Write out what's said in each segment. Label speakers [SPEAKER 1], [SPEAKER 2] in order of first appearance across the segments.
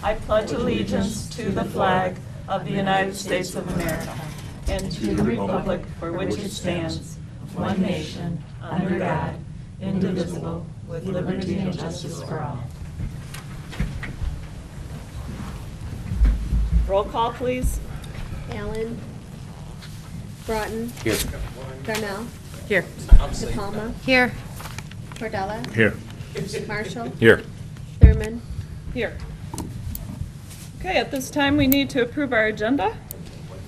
[SPEAKER 1] I pledge allegiance to the flag of the United States of America and to the republic for which it stands, one nation, under God, indivisible, with liberty and justice for all. Roll call, please.
[SPEAKER 2] Allen. Broughton.
[SPEAKER 3] Here.
[SPEAKER 2] Darnell.
[SPEAKER 4] Here.
[SPEAKER 2] DePalma.
[SPEAKER 4] Here.
[SPEAKER 2] Cordella.
[SPEAKER 3] Here.
[SPEAKER 2] Marshall.
[SPEAKER 3] Here.
[SPEAKER 2] Thurman.
[SPEAKER 1] Here. Okay, at this time we need to approve our agenda.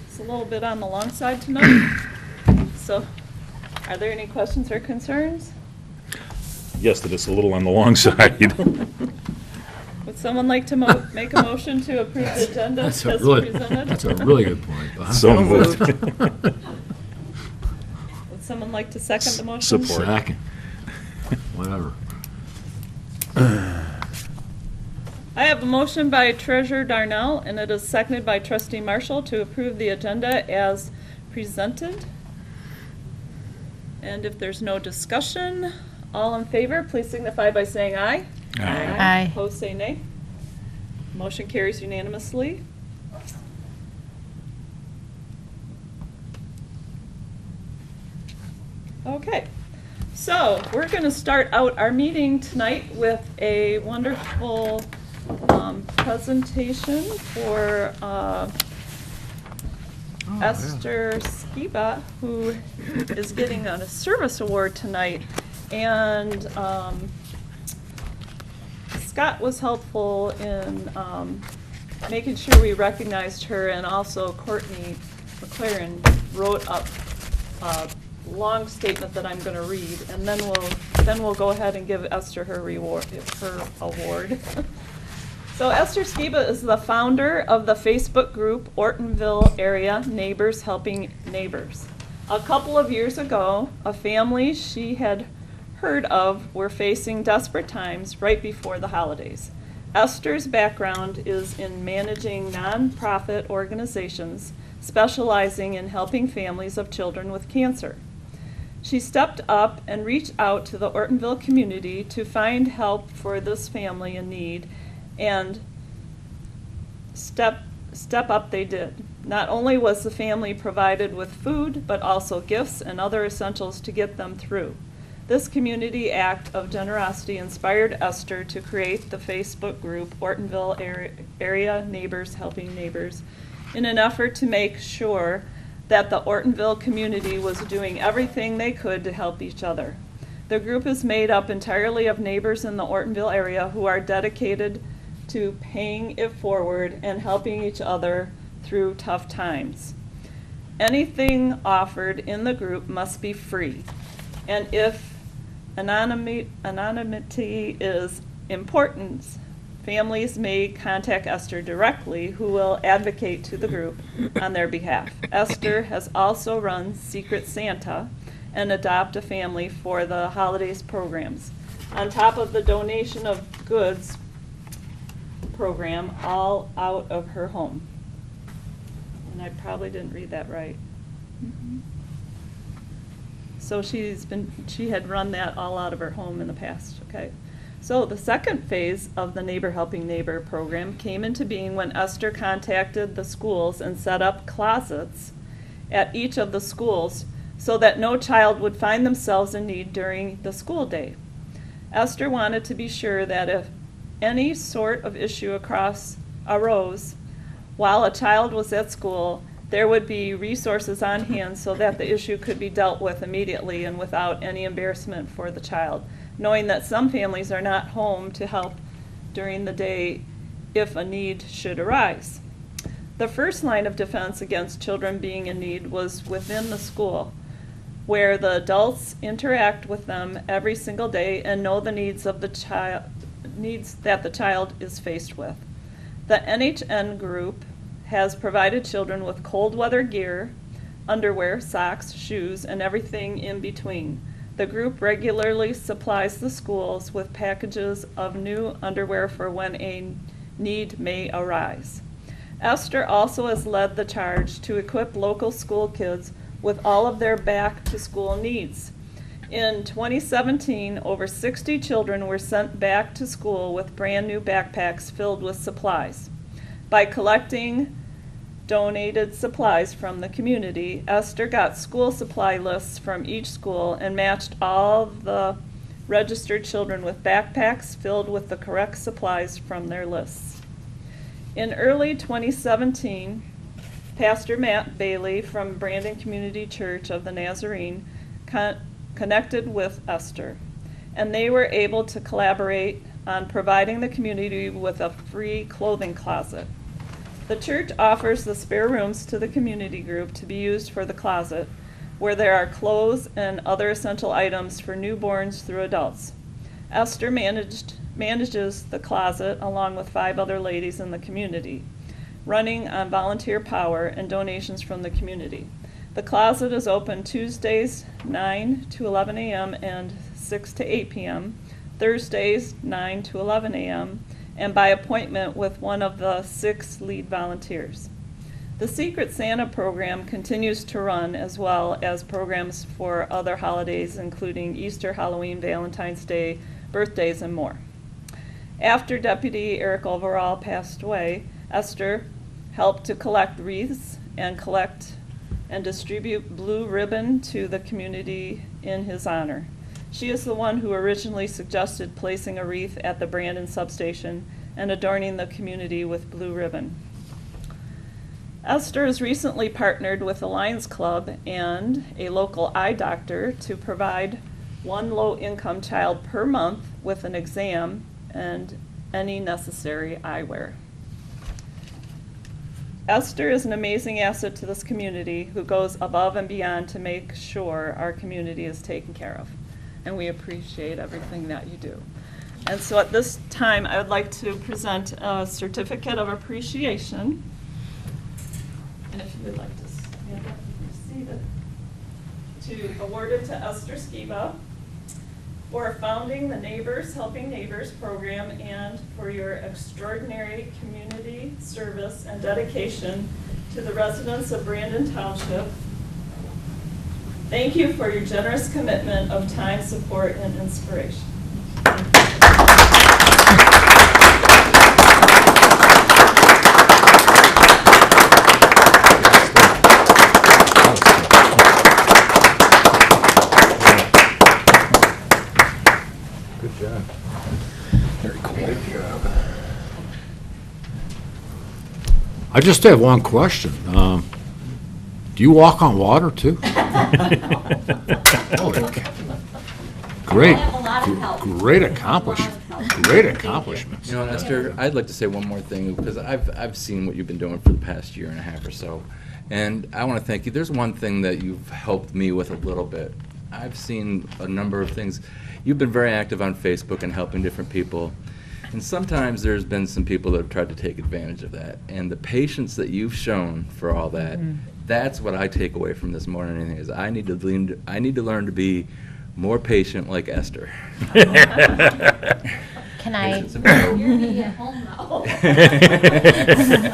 [SPEAKER 1] It's a little bit on the long side tonight. So, are there any questions or concerns?
[SPEAKER 3] Yes, that is a little on the long side.
[SPEAKER 1] Would someone like to make a motion to approve the agenda as presented?
[SPEAKER 5] That's a really good point, Bob.
[SPEAKER 3] So moved.
[SPEAKER 1] Would someone like to second the motion?
[SPEAKER 3] Support.
[SPEAKER 5] Second. Whatever.
[SPEAKER 1] I have a motion by Treasurer Darnell, and it is seconded by Trustee Marshall to approve the agenda as presented. And if there's no discussion, all in favor, please signify by saying aye.
[SPEAKER 4] Aye.
[SPEAKER 1] Opposed, say nay. Motion carries unanimously. Okay, so we're going to start out our meeting tonight with a wonderful presentation for Esther Skiba, who is getting a service award tonight. And Scott was helpful in making sure we recognized her, and also Courtney McLaren wrote up a long statement that I'm going to read, and then we'll go ahead and give Esther her award. So Esther Skiba is the founder of the Facebook group Ortonville Area Neighbors Helping Neighbors. A couple of years ago, a family she had heard of were facing desperate times right before the holidays. Esther's background is in managing nonprofit organizations specializing in helping families of children with cancer. She stepped up and reached out to the Ortonville community to find help for this family in need, and step up they did. Not only was the family provided with food, but also gifts and other essentials to get them through. This community act of generosity inspired Esther to create the Facebook group Ortonville Area Neighbors Helping Neighbors in an effort to make sure that the Ortonville community was doing everything they could to help each other. The group is made up entirely of neighbors in the Ortonville area who are dedicated to paying it forward and helping each other through tough times. Anything offered in the group must be free, and if anonymity is important, families may contact Esther directly, who will advocate to the group on their behalf. Esther has also run Secret Santa and Adopt a Family for the holidays programs, on top of the donation of goods program, all out of her home. And I probably didn't read that right. So she had run that all out of her home in the past, okay? So the second phase of the Neighbor Helping Neighbor program came into being when Esther contacted the schools and set up closets at each of the schools so that no child would find themselves in need during the school day. Esther wanted to be sure that if any sort of issue arose while a child was at school, there would be resources on hand so that the issue could be dealt with immediately and without any embarrassment for the child, knowing that some families are not home to help during the day if a need should arise. The first line of defense against children being in need was within the school, where the adults interact with them every single day and know the needs of the child, needs that the child is faced with. The NHN group has provided children with cold weather gear, underwear, socks, shoes, and everything in between. The group regularly supplies the schools with packages of new underwear for when a need may arise. Esther also has led the charge to equip local school kids with all of their back-to-school needs. In 2017, over 60 children were sent back to school with brand-new backpacks filled with supplies. By collecting donated supplies from the community, Esther got school supply lists from each school and matched all the registered children with backpacks filled with the correct supplies from their lists. In early 2017, Pastor Matt Bailey from Brandon Community Church of the Nazarene connected with Esther, and they were able to collaborate on providing the community with a free clothing closet. The church offers the spare rooms to the community group to be used for the closet, where there are clothes and other essential items for newborns through adults. Esther manages the closet along with 5 other ladies in the community, running on volunteer power and donations from the community. The closet is open Tuesdays 9 to 11 a.m. and 6 to 8 p.m., Thursdays 9 to 11 a.m., and by appointment with one of the 6 lead volunteers. The Secret Santa program continues to run, as well as programs for other holidays, including Easter, Halloween, Valentine's Day, birthdays, and more. After Deputy Eric Overall passed away, Esther helped to collect wreaths and collect and distribute blue ribbon to the community in his honor. She is the one who originally suggested placing a wreath at the Brandon substation and adorning the community with blue ribbon. Esther has recently partnered with the Lions Club and a local eye doctor to provide one low-income child per month with an exam and any necessary eyewear. Esther is an amazing asset to this community who goes above and beyond to make sure our community is taken care of. And we appreciate everything that you do. And so at this time, I would like to present a certificate of appreciation. And if you would like to stand up and receive it, to award it to Esther Skiba for founding the Neighbors Helping Neighbors program and for your extraordinary community service and dedication to the residents of Brandon Township. Thank you for your generous commitment of time, support, and inspiration.
[SPEAKER 5] Good job. Very cool. Good job. I just have one question. Do you walk on water too? Great, great accomplishment, great accomplishments.
[SPEAKER 4] You know, Esther, I'd like to say one more thing, because I've seen what you've been doing for the past year and a half or so, and I want to thank you. There's one thing that you've helped me with a little bit. I've seen a number of things. You've been very active on Facebook and helping different people, and sometimes there's been some people that have tried to take advantage of that, and the patience that you've shown for all that, that's what I take away from this more than anything, is I need to learn to be more patient like Esther.
[SPEAKER 6] Can I?
[SPEAKER 4] Patience and growth.
[SPEAKER 6] You're me at home now.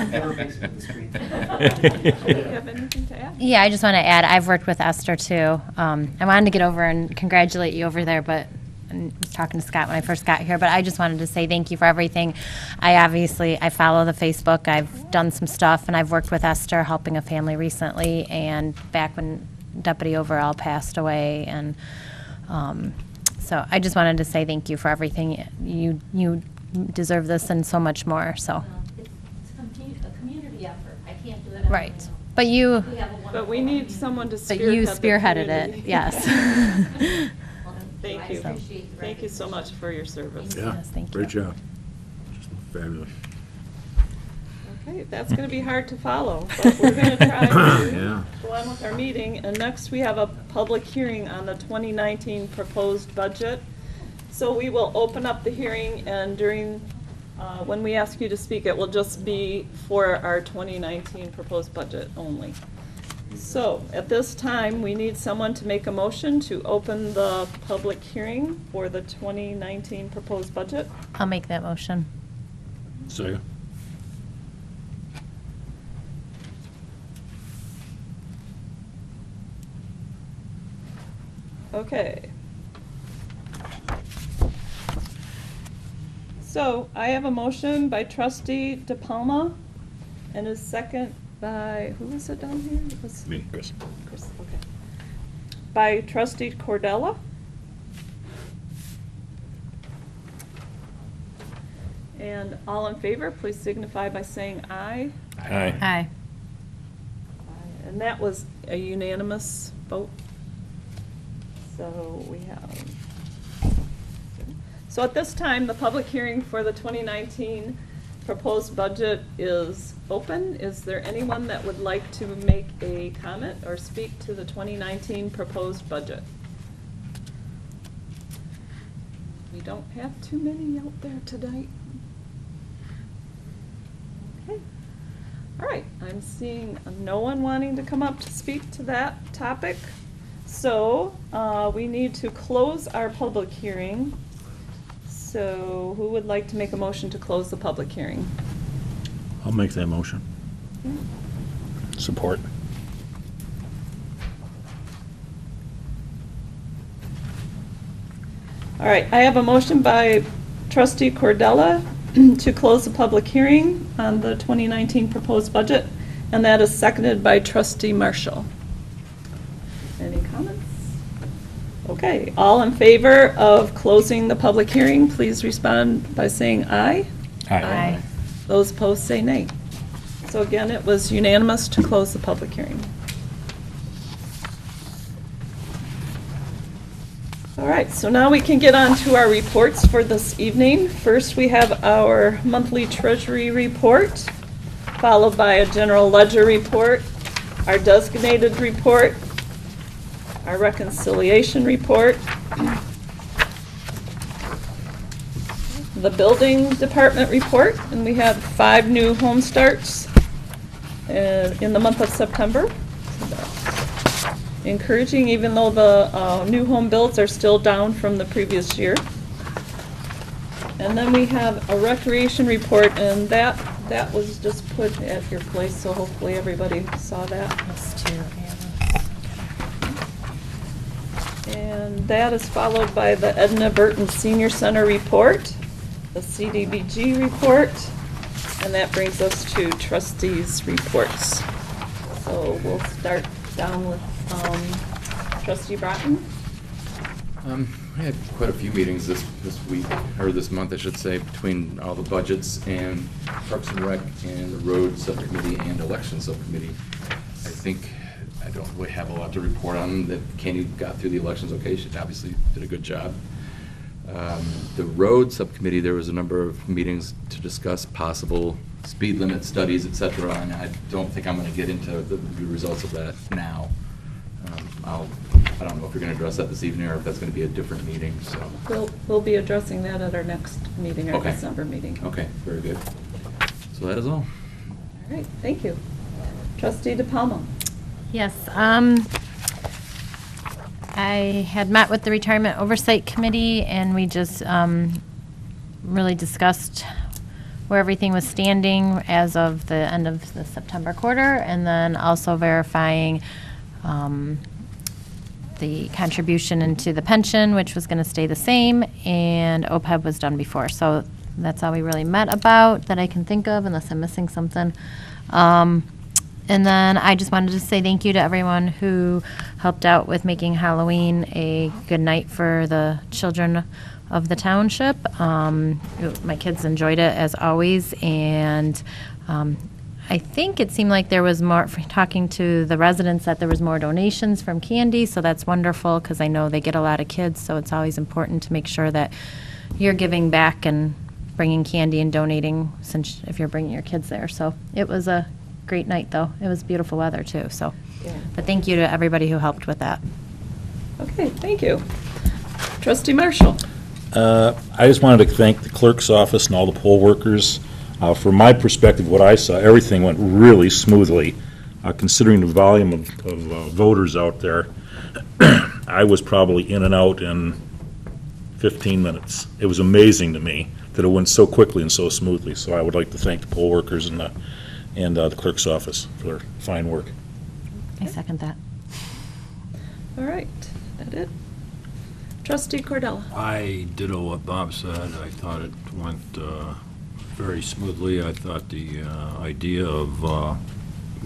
[SPEAKER 7] Never makes it this great.
[SPEAKER 1] Do you have anything to add?
[SPEAKER 6] Yeah, I just want to add, I've worked with Esther too. I wanted to get over and congratulate you over there, but I was talking to Scott when I first got here, but I just wanted to say thank you for everything. I follow the Facebook. I've done some stuff, and I've worked with Esther helping a family recently, and back when Deputy Overall passed away, and so I just wanted to say thank you for everything. You deserve this and so much more. So.
[SPEAKER 8] It's a community effort. I can't do it on my
[SPEAKER 6] Right.
[SPEAKER 8] own.
[SPEAKER 6] But you,
[SPEAKER 8] We have a wonderful
[SPEAKER 1] But we need
[SPEAKER 8] community.
[SPEAKER 1] someone to
[SPEAKER 6] but
[SPEAKER 1] spearhead
[SPEAKER 6] you
[SPEAKER 1] the
[SPEAKER 6] spearheaded
[SPEAKER 1] community.
[SPEAKER 6] it, yes.
[SPEAKER 8] Well,
[SPEAKER 1] Thank
[SPEAKER 8] I
[SPEAKER 1] you.
[SPEAKER 8] appreciate the
[SPEAKER 1] Thank you so much for your service.
[SPEAKER 5] Yeah,
[SPEAKER 6] Yes, thank
[SPEAKER 5] great
[SPEAKER 6] you.
[SPEAKER 5] job. Just fabulous.
[SPEAKER 1] Okay, that's going to be hard to follow, but we're going to try to
[SPEAKER 5] Yeah.
[SPEAKER 1] go on with our meeting. And next, we have a public hearing on the 2019 proposed budget. So we will open up the hearing, and when we ask you to speak, it will just be for our 2019 proposed budget only. So at this time, we need someone to make a motion to open the public hearing for the 2019 proposed budget.
[SPEAKER 6] I'll make that motion.
[SPEAKER 5] Second.
[SPEAKER 1] Okay, So I have a motion by trustee DePalma and a second by, who was it down here? It was
[SPEAKER 3] Me, Chris.
[SPEAKER 1] Chris, okay. By trustee Cordella. And all in favor, please signify by saying aye.
[SPEAKER 3] Aye.
[SPEAKER 6] Aye.
[SPEAKER 1] And that was a unanimous vote. So we have, so at this time, the public hearing for the 2019 proposed budget is open. Is there anyone that would like to make a comment or speak to the 2019 proposed budget? We don't have too many out there tonight. Okay. All right, I'm seeing no one wanting to come up to speak to that topic. So we need to close our public hearing. So who would like to make a motion to close the public hearing?
[SPEAKER 3] I'll make that motion. Support.
[SPEAKER 1] All right, I have a motion by trustee Cordella to close the public hearing on the 2019 proposed budget, and that is seconded by trustee Marshall. Any comments? Okay, all in favor of closing the public hearing, please respond by saying aye.
[SPEAKER 6] Aye.
[SPEAKER 1] Those opposed say nay. So again, it was unanimous to close the public hearing. All right, so now we can get on to our reports for this evening. First, we have our monthly treasury report, followed by a general ledger report, our designated report, our reconciliation report, the building department report, and we had 5 new home starts in the month of September. Encouraging, even though the new home builds are still down from the previous year. And then we have a recreation report, and that was just put at your place, so hopefully everybody saw that.
[SPEAKER 6] Us too, yeah.
[SPEAKER 1] And that is followed by the Edna Burton Senior Center report, the CDBG report, and that brings us to trustees' reports. So we'll start down with trustee Bratton.
[SPEAKER 4] We had quite a few meetings this week, or this month, I should say, between all the budgets and Parks and Rec and the Road Subcommittee and Election Subcommittee. I think I don't really have a lot to report on. That Candy got through the elections okay. She obviously did a good job. The Road Subcommittee, there was a number of meetings to discuss possible speed limit studies, et cetera, and I don't think I'm going to get into the results of that now. I don't know if you're going to address that this evening or if that's going to be a different meeting, so.
[SPEAKER 1] We'll be addressing that at our next meeting, our
[SPEAKER 4] Okay.
[SPEAKER 1] December meeting.
[SPEAKER 4] Okay, very good. So that is all.
[SPEAKER 1] All right, thank you. Trustee DePalma.
[SPEAKER 6] Yes, I had met with the Retirement Oversight Committee, and we just really discussed where everything was standing as of the end of the September quarter, and then also verifying the contribution into the pension, which was going to stay the same, and OPEB was done before. So that's all we really met about that I can think of, unless I'm missing something. And then I just wanted to say thank you to everyone who helped out with making Halloween a good night for the children of the township. My kids enjoyed it as always, and I think it seemed like there was more, talking to the residents, that there was more donations from Candy, so that's wonderful because I know they get a lot of kids, so it's always important to make sure that you're giving back and bringing candy and donating, since if you're bringing your kids there. So it was a great night, though. It was beautiful weather, too. So,
[SPEAKER 1] Yeah.
[SPEAKER 6] but thank you to everybody who helped with that.
[SPEAKER 1] Okay, thank you. Trustee Marshall.
[SPEAKER 3] I just wanted to thank the clerk's office and all the poll workers. From my perspective, what I saw, everything went really smoothly. Considering the volume of voters out there, I was probably in and out in 15 minutes. It was amazing to me that it went so quickly and so smoothly. So I would like to thank the poll workers and the clerk's office for their fine work.
[SPEAKER 6] I second that.
[SPEAKER 1] All right, that it? Trustee Cordella?
[SPEAKER 5] I ditto what Bob said. I thought it went very smoothly. I thought the idea of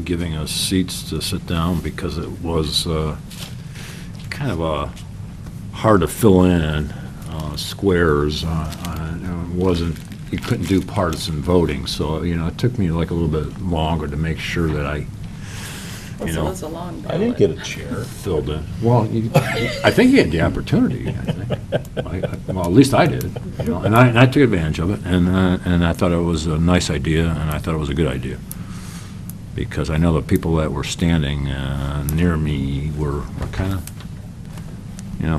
[SPEAKER 5] giving us seats to sit down, because it was kind of hard to fill in squares. It wasn't, you couldn't do partisan voting, so, it took me like a little bit longer to make sure that I
[SPEAKER 1] So it was a long
[SPEAKER 3] I didn't
[SPEAKER 1] ballot.
[SPEAKER 3] get a chair.
[SPEAKER 5] filled in. Well, I think you had the opportunity, I think. Well, at least I did, and I took advantage of it, and I thought it was a nice idea, and I thought it was a good idea. Because I know the people that were standing near me were kind of,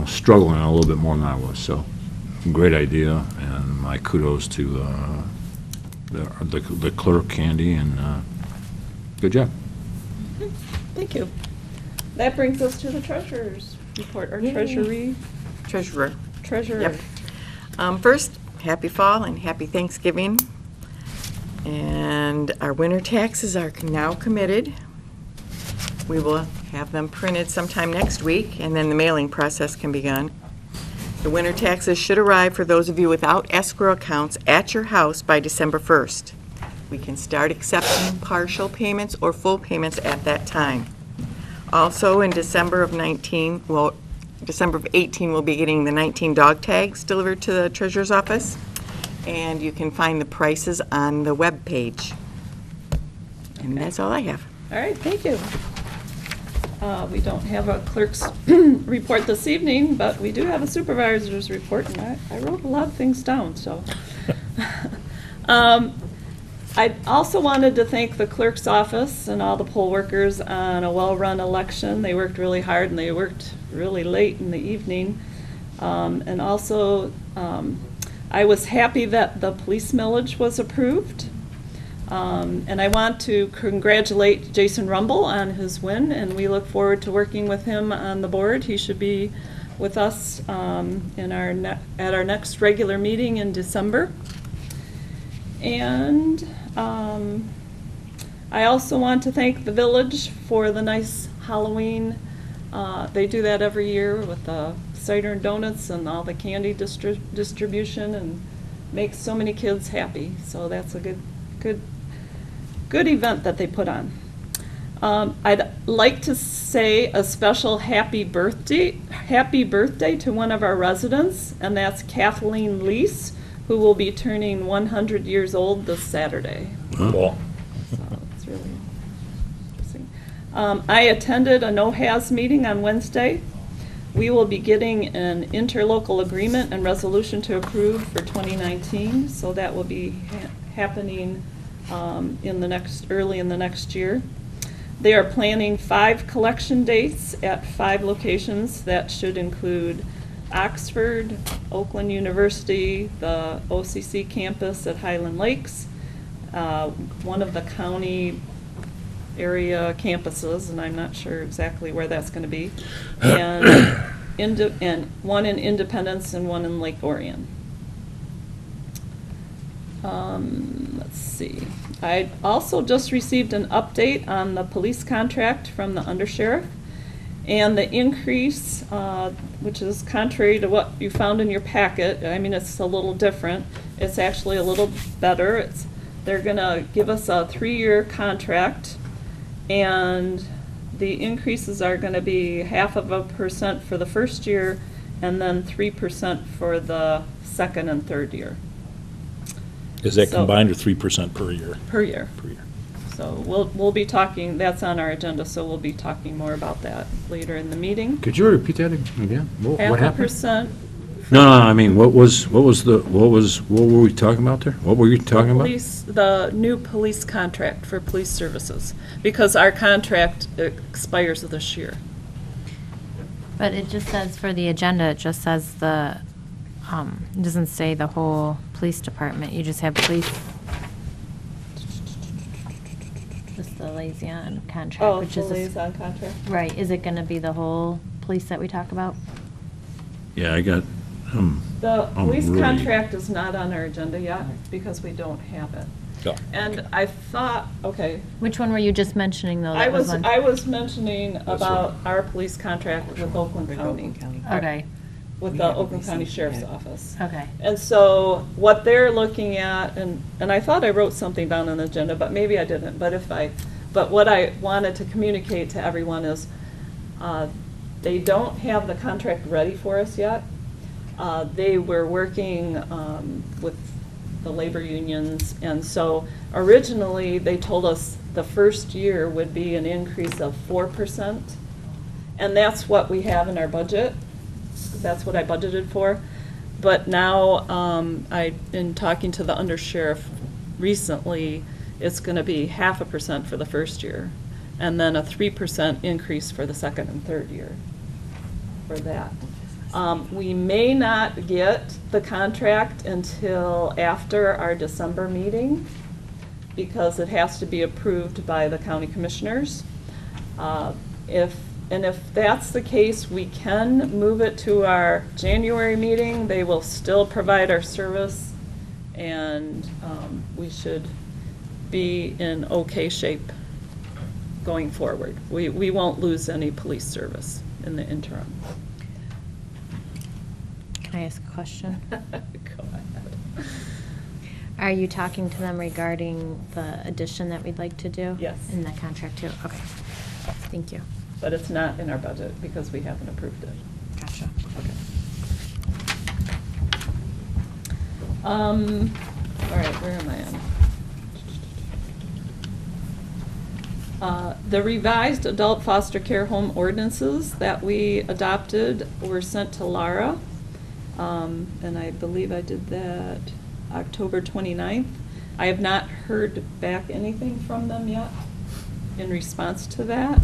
[SPEAKER 5] struggling a little bit more than I was, so, great idea, and my kudos to the clerk, Candy, and good job.
[SPEAKER 1] Thank you. That brings us to the treasurer's report, or treasury,
[SPEAKER 9] Treasurer.
[SPEAKER 1] treasurer.
[SPEAKER 9] Yep. First, happy fall and happy Thanksgiving. And our winter taxes are now committed. We will have them printed sometime next week, and then the mailing process can begin. The winter taxes should arrive for those of you without escrow accounts at your house by December 1st. We can start accepting partial payments or full payments at that time. Also, in December of 18, we'll be getting the 19 dog tags delivered to the treasurer's office, and you can find the prices on the web page. And that's all I have.
[SPEAKER 1] All right, thank you. We don't have a clerk's report this evening, but we do have a supervisor's report, and I wrote a lot of things down, so. I also wanted to thank the clerk's office and all the poll workers on a well-run election. They worked really hard, and they worked really late in the evening. And also, I was happy that the police millage was approved. And I want to congratulate Jason Rumble on his win, and we look forward to working with him on the board. He should be with us at our next regular meeting in December. And I also want to thank the village for the nice Halloween. They do that every year with the cider and donuts and all the candy distribution, and makes so many kids happy. So that's a good event that they put on. I'd like to say a special happy birthday to one of our residents, and that's Kathleen Lease, who will be turning 100 years old this Saturday.
[SPEAKER 3] Cool.
[SPEAKER 1] So it's really interesting. I attended a no-haz meeting on Wednesday. We will be getting an interlocal agreement and resolution to approve for 2019, so that will be happening early in the next year. They are planning 5 collection dates at 5 locations. That should include Oxford, Oakland University, the OCC campus at Highland Lakes, one of the county area campuses, and I'm not sure exactly where that's going to be, and one in Independence and one in Lake Orion. Let's see. I also just received an update on the police contract from the undersheriff, and the increase, which is contrary to what you found in your packet. I mean, it's a little different. It's actually a little better. They're going to give us a 3-year contract, and the increases are going to be 0.5% for the first year, and then 3% for the second and third year.
[SPEAKER 3] Is that
[SPEAKER 1] So-
[SPEAKER 3] combined or 3% per year?
[SPEAKER 1] Per year.
[SPEAKER 3] Per year.
[SPEAKER 1] So we'll be talking, that's on our agenda, so we'll be talking more about that later in the meeting.
[SPEAKER 5] Could you repeat that again? What happened?
[SPEAKER 1] 0.5%.
[SPEAKER 5] No, I mean, what were we talking about there? What were you talking about?
[SPEAKER 1] The new police contract for police services, because our contract expires this year.
[SPEAKER 6] But it just says for the agenda, it just says it doesn't say the whole police department. You just have police. Just the liaison contract,
[SPEAKER 1] Oh,
[SPEAKER 6] which
[SPEAKER 1] the
[SPEAKER 6] is a
[SPEAKER 1] liaison contract?
[SPEAKER 6] right. Is it going to be the whole police that we talk about?
[SPEAKER 5] Yeah, I got,
[SPEAKER 1] The police
[SPEAKER 5] really-
[SPEAKER 1] contract is not on our agenda yet, because we don't have it.
[SPEAKER 3] No.
[SPEAKER 1] And I thought, okay,
[SPEAKER 6] Which one were you just mentioning though?
[SPEAKER 1] I
[SPEAKER 6] That
[SPEAKER 1] was
[SPEAKER 6] one?
[SPEAKER 1] mentioning about our police contract with Oakland County.
[SPEAKER 6] Okay.
[SPEAKER 1] with
[SPEAKER 7] We
[SPEAKER 1] the
[SPEAKER 7] haven't
[SPEAKER 1] Oakland County
[SPEAKER 7] received it
[SPEAKER 1] Sheriff's
[SPEAKER 7] yet.
[SPEAKER 1] Office.
[SPEAKER 6] Okay.
[SPEAKER 1] And so what they're looking at, and I thought I wrote something down on the agenda, but maybe I didn't, but what I wanted to communicate to everyone is, they don't have the contract ready for us yet. They were working with the labor unions, and so originally, they told us the first year would be an increase of 4%, and that's what we have in our budget. That's what I budgeted for. But now, in talking to the undersheriff recently, it's gonna be 0.5% for the first year, and then a 3% increase for the second and third year for that. We may not get the contract until after our December meeting, because it has to be approved by the county commissioners. If that's the case, we can move it to our January meeting. They will still provide our service, and we should be in okay shape going forward. We won't lose any police service in the interim.
[SPEAKER 6] Can I ask a question?
[SPEAKER 1] Go ahead.
[SPEAKER 6] Are you talking to them regarding the addition that we'd like to do?
[SPEAKER 1] Yes.
[SPEAKER 6] In the contract too? Okay. Thank you.
[SPEAKER 1] But it's not in our budget because we haven't approved it.
[SPEAKER 6] Gotcha.
[SPEAKER 1] All right, where am I on? The revised adult foster care home ordinances that we adopted were sent to Lara. And I believe I did that October 29th. I have not heard back anything from them yet in response to that.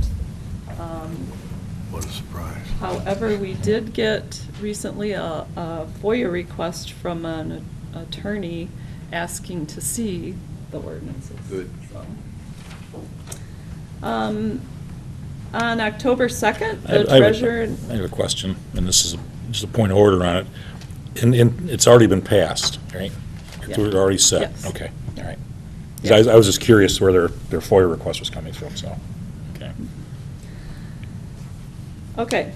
[SPEAKER 10] What a surprise.
[SPEAKER 1] However, we did get recently a FOIA request from an attorney asking to see the ordinances.
[SPEAKER 4] Good.
[SPEAKER 1] So. On October 2nd,
[SPEAKER 3] I
[SPEAKER 1] the
[SPEAKER 3] have a-
[SPEAKER 1] treasurer.
[SPEAKER 3] I have a question, and this is just a point of order on it. And it's already been passed, right?
[SPEAKER 1] Yeah.
[SPEAKER 3] We're already set?
[SPEAKER 1] Yes.
[SPEAKER 3] Okay, all right. 'Cause
[SPEAKER 1] Yeah.
[SPEAKER 3] I was just curious where their FOIA request was coming from, so, okay.
[SPEAKER 1] Okay.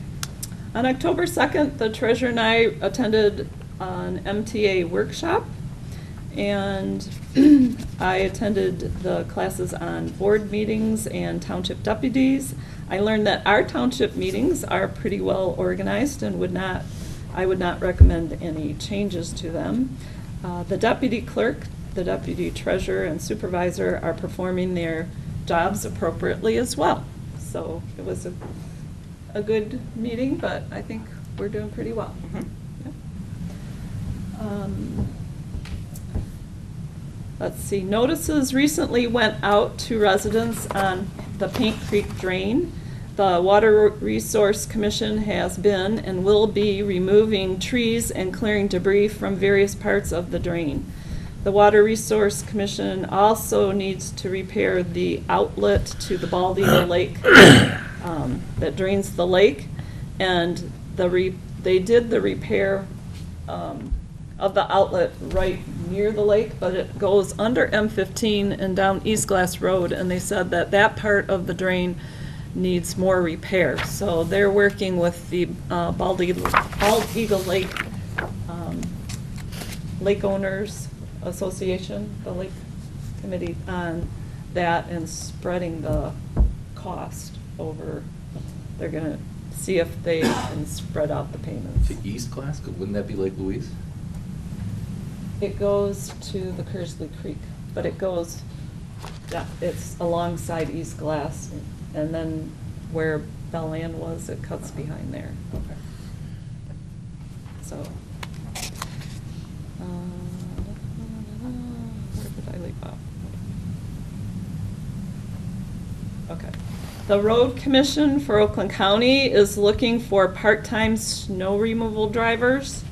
[SPEAKER 1] On October 2nd, the treasurer and I attended an MTA workshop, and I attended the classes on board meetings and township deputies. I learned that our township meetings are pretty well organized and I would not recommend any changes to them. The deputy clerk, the deputy treasurer, and supervisor are performing their jobs appropriately as well. So it was a good meeting, but I think we're doing pretty well. Yep. Let's see, notices recently went out to residents on the Paint Creek Drain. The Water Resource Commission has been and will be removing trees and clearing debris from various parts of the drain. The Water Resource Commission also needs to repair the outlet to the Bald Eagle Lake that drains the lake, and they did the repair of the outlet right near the lake, but it goes under M15 and down East Glass Road, and they said that that part of the drain needs more repair. So they're working with the Bald Eagle Lake Lake Owners Association, the Lake Committee, on that and spreading the cost over. They're gonna see if they can spread out the payments.
[SPEAKER 4] To East Glass, wouldn't that be Lake Louise?
[SPEAKER 1] It goes to the Kersley Creek, but it goes, yeah, it's alongside East Glass, and then where Bell Ann was, it cuts behind there.
[SPEAKER 4] Okay.
[SPEAKER 1] So. Where did I leave off? Okay. The Road Commission for Oakland County is looking for part-time snow removal drivers.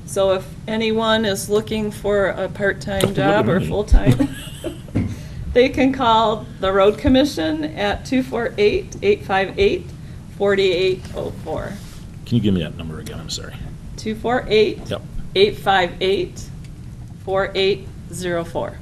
[SPEAKER 1] So if anyone is looking for a part-time job or full-time, they can call the Road Commission at 248-858-4804.
[SPEAKER 3] Can you give me that number again? I'm sorry.
[SPEAKER 1] 248
[SPEAKER 3] Yep.
[SPEAKER 1] 858-4804.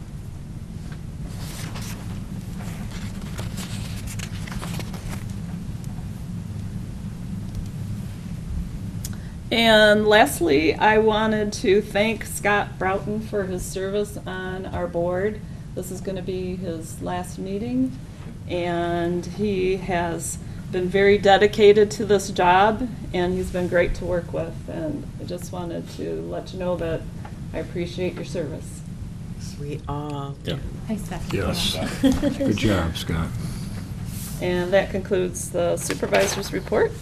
[SPEAKER 1] And lastly, I wanted to thank Scott Broughton for his service on our board. This is going to be his last meeting, and he has been very dedicated to this job, and he's been great to work with. And I just wanted to let you know that I appreciate your service.
[SPEAKER 9] We all do.
[SPEAKER 6] Hi, Scott.
[SPEAKER 5] Yes. Good job, Scott.
[SPEAKER 1] And that concludes the supervisor's report.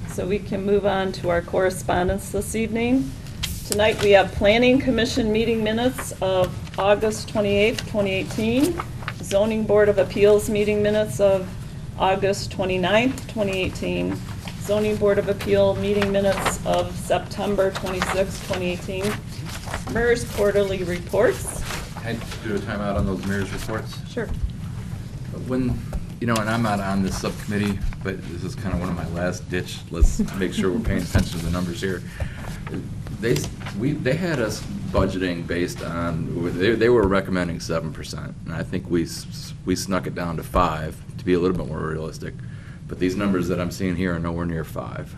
[SPEAKER 1] So we can move on to our correspondence this evening. Tonight we have Planning Commission meeting minutes of August 28th, 2018, Zoning Board of Appeals meeting minutes of August 29th, 2018, Zoning Board of Appeal meeting minutes of September 26th, 2018, MERS quarterly reports.
[SPEAKER 4] Can I do a timeout on those MERS reports?
[SPEAKER 1] Sure.
[SPEAKER 4] When, and I'm not on this subcommittee, but this is kind of one of my last ditch, let's make sure we're paying attention to the numbers here. They had us budgeting based on, they were recommending 7%, and I think we snuck it down to 5 to be a little bit more realistic. But these numbers that I'm seeing here are nowhere near 5.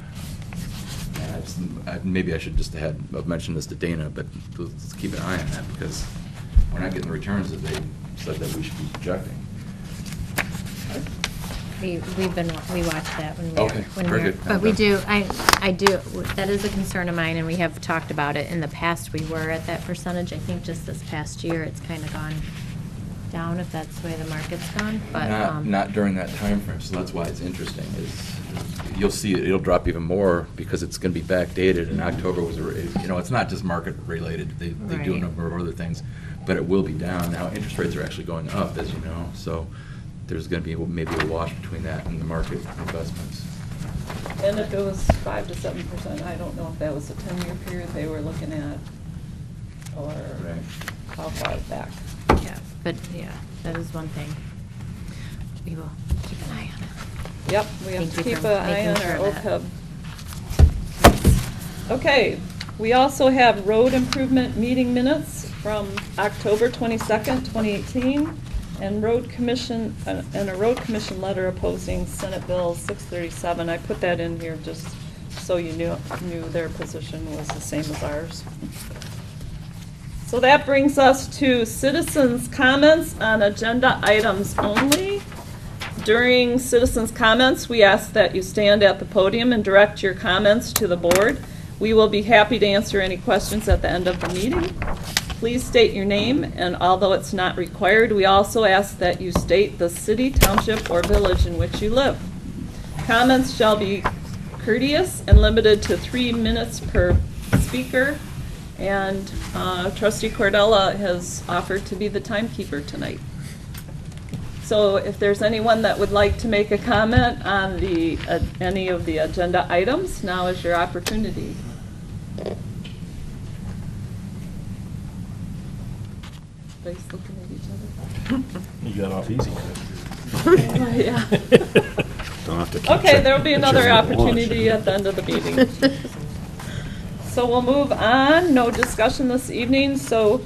[SPEAKER 4] And maybe I should just have mentioned this to Dana, but let's keep an eye on that, because we're not getting the returns that they said that we should be projecting.
[SPEAKER 6] We watched that when we were.
[SPEAKER 4] Okay,
[SPEAKER 6] when
[SPEAKER 4] very
[SPEAKER 6] we were-
[SPEAKER 4] good.
[SPEAKER 6] But we do, I do, that is a concern of mine, and we have talked about it. In the past, we were at that percentage. I think just this past year, it's kind of gone down, if that's the way the market's gone, but.
[SPEAKER 4] Not during that time frame, so that's why it's interesting, is you'll see it'll drop even more because it's gonna be backdated, and October was, it's not just market related, they do a
[SPEAKER 6] Right.
[SPEAKER 4] number of other things, but it will be down. Now, interest rates are actually going up, as you know, so there's gonna be maybe a wash between that and the market investments.
[SPEAKER 1] And if it was 5 to 7%, I don't know if that was a 10-year period they were looking at, or
[SPEAKER 4] Right.
[SPEAKER 1] how far back.
[SPEAKER 6] Yeah, but, yeah, that is one thing. We will keep an eye on it.
[SPEAKER 1] Yep, we have
[SPEAKER 6] Thank
[SPEAKER 1] to
[SPEAKER 6] you
[SPEAKER 1] keep
[SPEAKER 6] for
[SPEAKER 1] an eye
[SPEAKER 6] making
[SPEAKER 1] on
[SPEAKER 6] sure
[SPEAKER 1] our
[SPEAKER 6] of that.
[SPEAKER 1] OPEB. Okay, we also have road improvement meeting minutes from October 22nd, 2018, and road commission, and a road commission letter opposing Senate Bill 637. I put that in here just so you knew their position was the same as ours. So that brings us to citizens' comments on agenda items only. During citizens' comments, we ask that you stand at the podium and direct your comments to the board. We will be happy to answer any questions at the end of the meeting. Please state your name, and although it's not required, we also ask that you state the city, township, or village in which you live. Comments shall be courteous and limited to 3 minutes per speaker. And Trustee Cordella has offered to be the timekeeper tonight. So if there's anyone that would like to make a comment on any of the agenda items, now is your opportunity. Everybody's looking at each other.
[SPEAKER 3] You got off easy.
[SPEAKER 1] Yeah.
[SPEAKER 5] Don't have to keep
[SPEAKER 1] Okay,
[SPEAKER 5] checking-
[SPEAKER 1] there'll be another
[SPEAKER 5] checking your watch.
[SPEAKER 1] opportunity at the end of the meeting. So we'll move on, no discussion this evening, so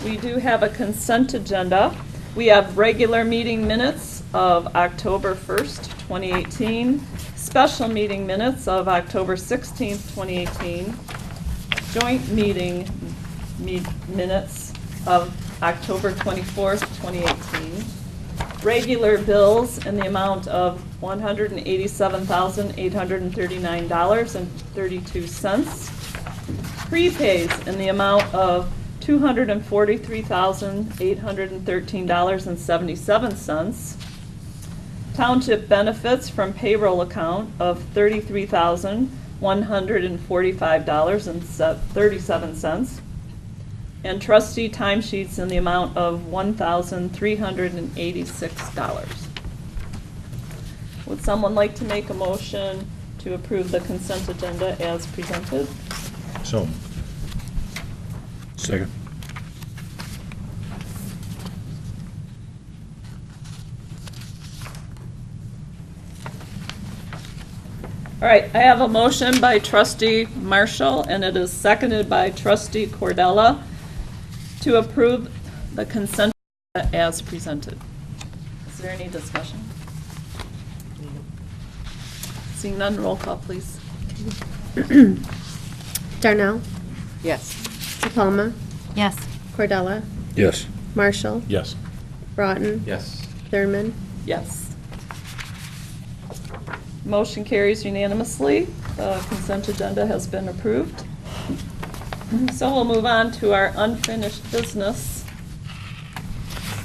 [SPEAKER 1] we do have a consent agenda. We have regular meeting minutes of October 1st, 2018, special meeting minutes of October 16th, 2018, joint meeting minutes of October 24th, 2018, regular bills in the amount of $187,839.32, prepays in the amount of $243,813.77. Township benefits from payroll account of $33,145.37. And trustee timesheets in the amount of $1,386. Would someone like to make a motion to approve the consent agenda as presented?
[SPEAKER 3] So. Second.
[SPEAKER 1] All right, I have a motion by trustee Marshall, and it is seconded by trustee Cordella to approve the consent agenda as presented. Is there any discussion? Seeing none, roll call, please.
[SPEAKER 2] Darnell,
[SPEAKER 9] Yes.
[SPEAKER 2] DePalma,
[SPEAKER 6] Yes.
[SPEAKER 2] Cordella,
[SPEAKER 3] Yes.
[SPEAKER 2] Marshall,
[SPEAKER 3] Yes.
[SPEAKER 2] Broughton,
[SPEAKER 4] Yes.
[SPEAKER 2] Thurman.
[SPEAKER 1] Yes. Motion carries unanimously. The consent agenda has been approved. So we'll move on to our unfinished business.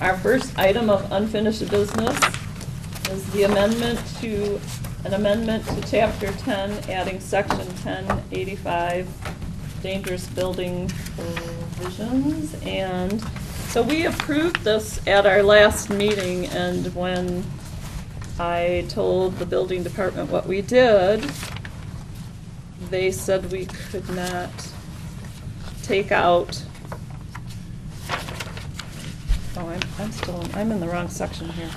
[SPEAKER 1] Our first item of unfinished business is the amendment to Chapter 10, adding Section 1085, dangerous building provisions. And so we approved this at our last meeting, and when I told the building department what we did, they said we could not take out, oh, I'm in the wrong section here.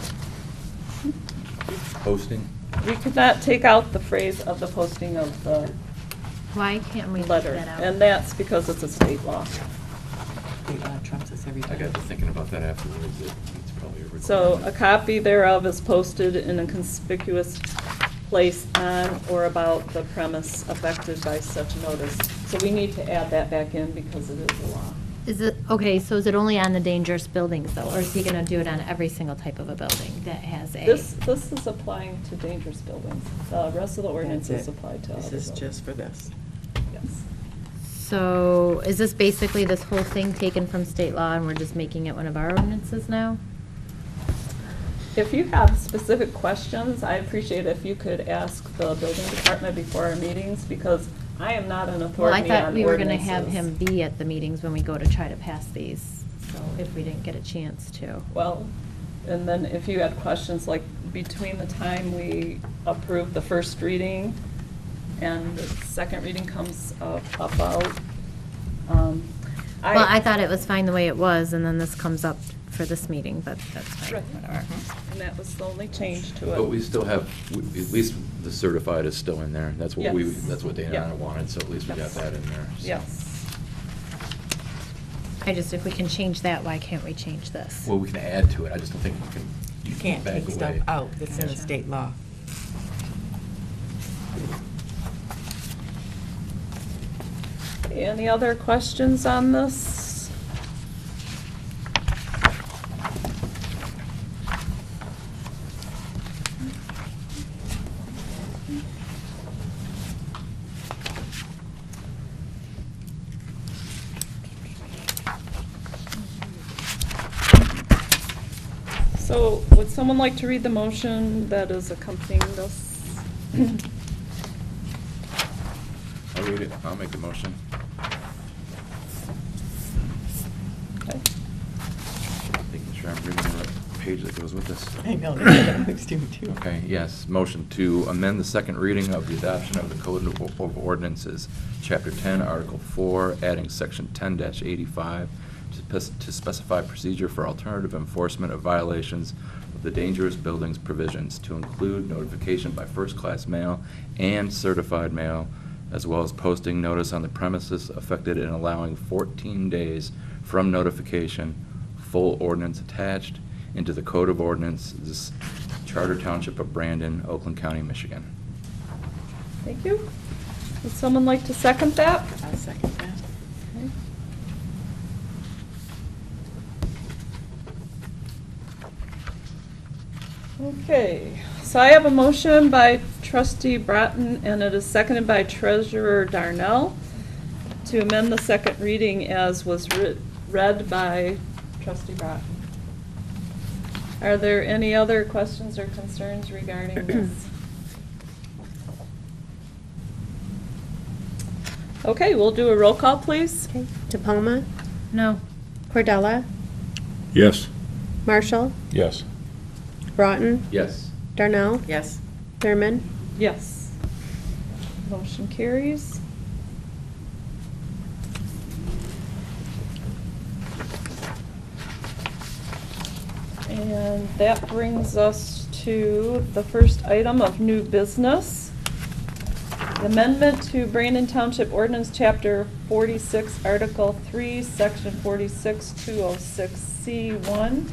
[SPEAKER 4] Posting?
[SPEAKER 1] We could not take out the phrase of the posting of the
[SPEAKER 6] Why can't we leave
[SPEAKER 1] letter,
[SPEAKER 6] that out?
[SPEAKER 1] and that's because it's a state law.
[SPEAKER 9] Trumps us every
[SPEAKER 4] I got to thinking about that afterwards. It's probably a requirement.
[SPEAKER 1] So a copy thereof is posted in a conspicuous place on or about the premise affected by such notice. So we need to add that back in because it is a law.
[SPEAKER 6] Is it, okay, so is it only on the dangerous buildings though, or is he gonna do it on every single type of a building that has a?
[SPEAKER 1] This is applying to dangerous buildings. The rest of the ordinance is applied to other
[SPEAKER 9] This
[SPEAKER 1] buildings.
[SPEAKER 9] is just for this.
[SPEAKER 1] Yes.
[SPEAKER 6] So is this basically this whole thing taken from state law and we're just making it one of our ordinances now?
[SPEAKER 1] If you have specific questions, I appreciate if you could ask the building department before our meetings, because I am not an
[SPEAKER 6] Well,
[SPEAKER 1] authority
[SPEAKER 6] I
[SPEAKER 1] on
[SPEAKER 6] thought we were gonna have
[SPEAKER 1] ordinances.
[SPEAKER 6] him be at the meetings when we go to try to pass these, so if we didn't get a chance to.
[SPEAKER 1] Well, and then if you had questions, like between the time we approve the first reading and the second reading comes about,
[SPEAKER 6] Well, I thought it was fine the way it was, and then this comes up for this meeting, but that's fine,
[SPEAKER 1] Right.
[SPEAKER 6] whatever.
[SPEAKER 1] And that was the only change to it.
[SPEAKER 4] But we still have, at least the certified is still in there. That's what
[SPEAKER 1] Yes.
[SPEAKER 4] that's what Dana and I
[SPEAKER 1] Yeah.
[SPEAKER 4] wanted, so at least we got
[SPEAKER 1] Yes.
[SPEAKER 4] that in there. so.
[SPEAKER 1] Yes.
[SPEAKER 6] If we can change that, why can't we change this?
[SPEAKER 4] Well, we can add to it. I just don't think you
[SPEAKER 9] You
[SPEAKER 4] can
[SPEAKER 9] can't
[SPEAKER 4] back
[SPEAKER 9] take stuff
[SPEAKER 4] away.
[SPEAKER 9] out that's in the
[SPEAKER 6] Gotcha.
[SPEAKER 9] state law.
[SPEAKER 1] Any other questions on this? So would someone like to read the motion that is accompanying this?
[SPEAKER 4] I'll read it. I'll make the motion.
[SPEAKER 1] Okay.
[SPEAKER 4] Making sure I'm reading the right page that goes with this.
[SPEAKER 9] I know, that's what I was doing too.
[SPEAKER 4] Okay, yes, motion to amend the second reading of the adoption of the Code of Ordinances, Chapter 10, Article 4, adding Section 10-85 to specify procedure for alternative enforcement of violations of the dangerous buildings provisions, to include notification by first-class mail and certified mail, as well as posting notice on the premises affected and allowing 14 days from notification, full ordinance attached, into the Code of Ordinances, Charter Township of Brandon, Oakland County, Michigan.
[SPEAKER 1] Thank you. Would someone like to second that?
[SPEAKER 9] I'll second that.
[SPEAKER 1] Okay. Okay, so I have a motion by trustee Bratton, and it is seconded by treasurer Darnell to amend the second reading as was read by trustee Bratton. Are there any other questions or concerns regarding this? Okay, we'll do a roll call, please.
[SPEAKER 2] Okay, DePalma,
[SPEAKER 6] No.
[SPEAKER 2] Cordella,
[SPEAKER 3] Yes.
[SPEAKER 2] Marshall,
[SPEAKER 3] Yes.
[SPEAKER 2] Broughton,
[SPEAKER 4] Yes.
[SPEAKER 2] Darnell,
[SPEAKER 9] Yes.
[SPEAKER 2] Thurman.
[SPEAKER 1] Yes. Motion carries. And that brings us to the first item of new business. The Amendment to Brandon Township Ordinance, Chapter 46, Article 3, Section 46, 206C1.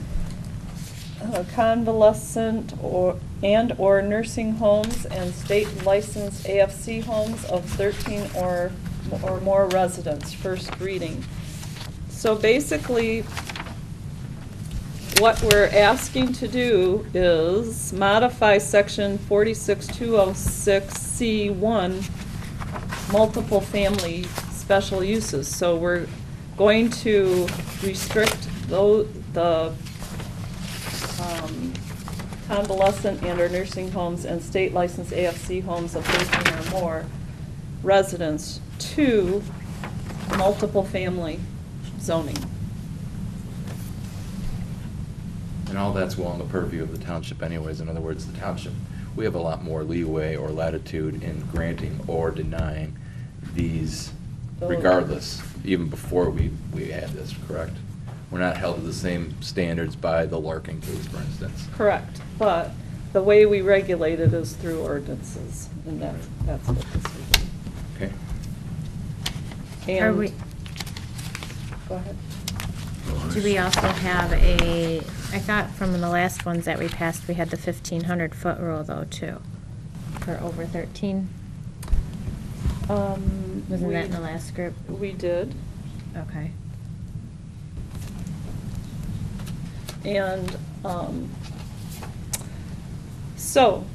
[SPEAKER 1] convalescent or nursing homes and state licensed AFC homes of 13 or more residents, first reading. So basically, what we're asking to do is modify section 46206C1, multiple family special uses. So we're going to restrict the convalescent and or nursing homes and state licensed AFC homes of 13 or more residents to multiple family zoning.
[SPEAKER 4] And all that's well in the purview of the township anyways. In other words, the township, we have a lot more leeway or latitude in granting or denying these regardless, even before we had this, correct? We're not held to the same standards by the Larkin case, for instance.
[SPEAKER 1] Correct, but the way we regulate it is through ordinances, and that's what this would be.
[SPEAKER 4] Okay.
[SPEAKER 6] Are
[SPEAKER 1] And,
[SPEAKER 6] we,
[SPEAKER 1] go ahead.
[SPEAKER 6] do we also have a, I thought from the last ones that we passed, we had the 1,500-foot rule though, too, for over 13? Wasn't that in the last group?
[SPEAKER 1] We did,
[SPEAKER 6] Okay.
[SPEAKER 1] and, so,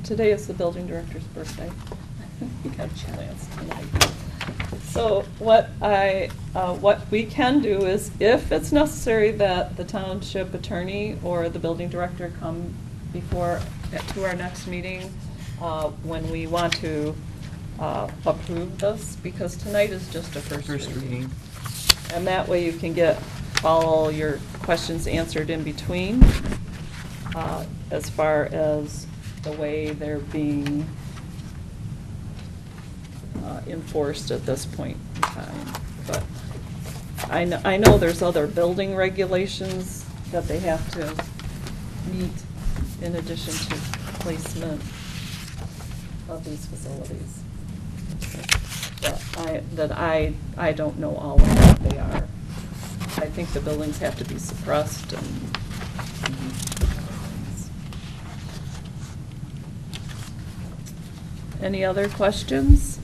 [SPEAKER 1] today is the building director's birthday. You got a chance tonight. So what we can do is, if it's necessary that the township attorney or the building director come to our next meeting, when we want to approve this, because tonight is just a first reading. And that way you can get all your questions answered in between, as far as the way they're being enforced at this point in time. But I know there's other building regulations that they have to meet in addition to placement of these facilities. That I don't know all of what they are. I think the buildings have to be suppressed and. Any other questions?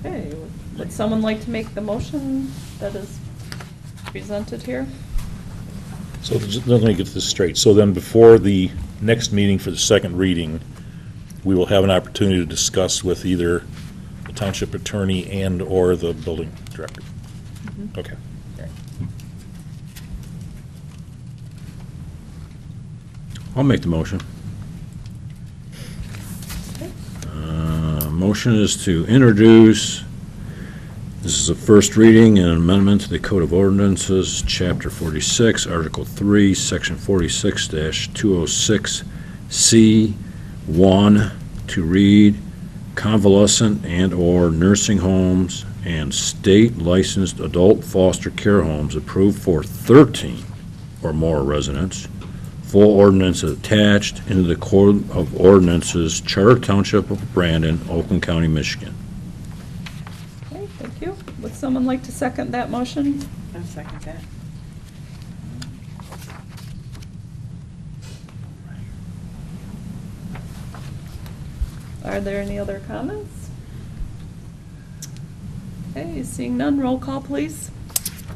[SPEAKER 1] Okay, would someone like to make the motion that is presented here?
[SPEAKER 3] So let me get this straight. So then before the next meeting for the second reading, we will have an opportunity to discuss with either the township attorney and/or the building director.
[SPEAKER 1] Mhm.
[SPEAKER 3] Okay.
[SPEAKER 5] I'll make the motion.
[SPEAKER 1] Okay.
[SPEAKER 5] Motion is to introduce, this is a first reading, an amendment to the Code of Ordinances, Chapter 46, Article 3, Section 46-206C1, to read convalescent and/or nursing homes and state licensed adult foster care homes approved for 13 or more residents. Full ordinance is attached into the Code of Ordinances, Charter Township of Brandon, Oakland County, Michigan.
[SPEAKER 1] Okay, thank you. Would someone like to second that motion?
[SPEAKER 9] I'll second that.
[SPEAKER 1] Are there any other comments? Okay, seeing none, roll call, please.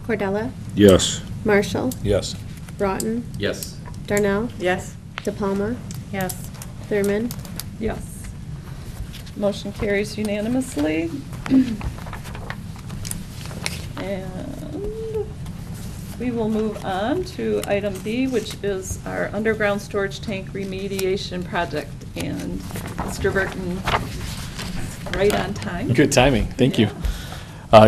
[SPEAKER 2] Cordella,
[SPEAKER 5] Yes.
[SPEAKER 2] Marshall,
[SPEAKER 3] Yes.
[SPEAKER 2] Broughton,
[SPEAKER 4] Yes.
[SPEAKER 2] Darnell,
[SPEAKER 9] Yes?
[SPEAKER 2] DePalma,
[SPEAKER 6] Yes.
[SPEAKER 2] Thurman.
[SPEAKER 1] Yes. Motion carries unanimously. And we will move on to item B, which is our underground storage tank remediation project. And Mr. Burton, right on time.
[SPEAKER 10] Good timing, thank you.
[SPEAKER 1] Yeah.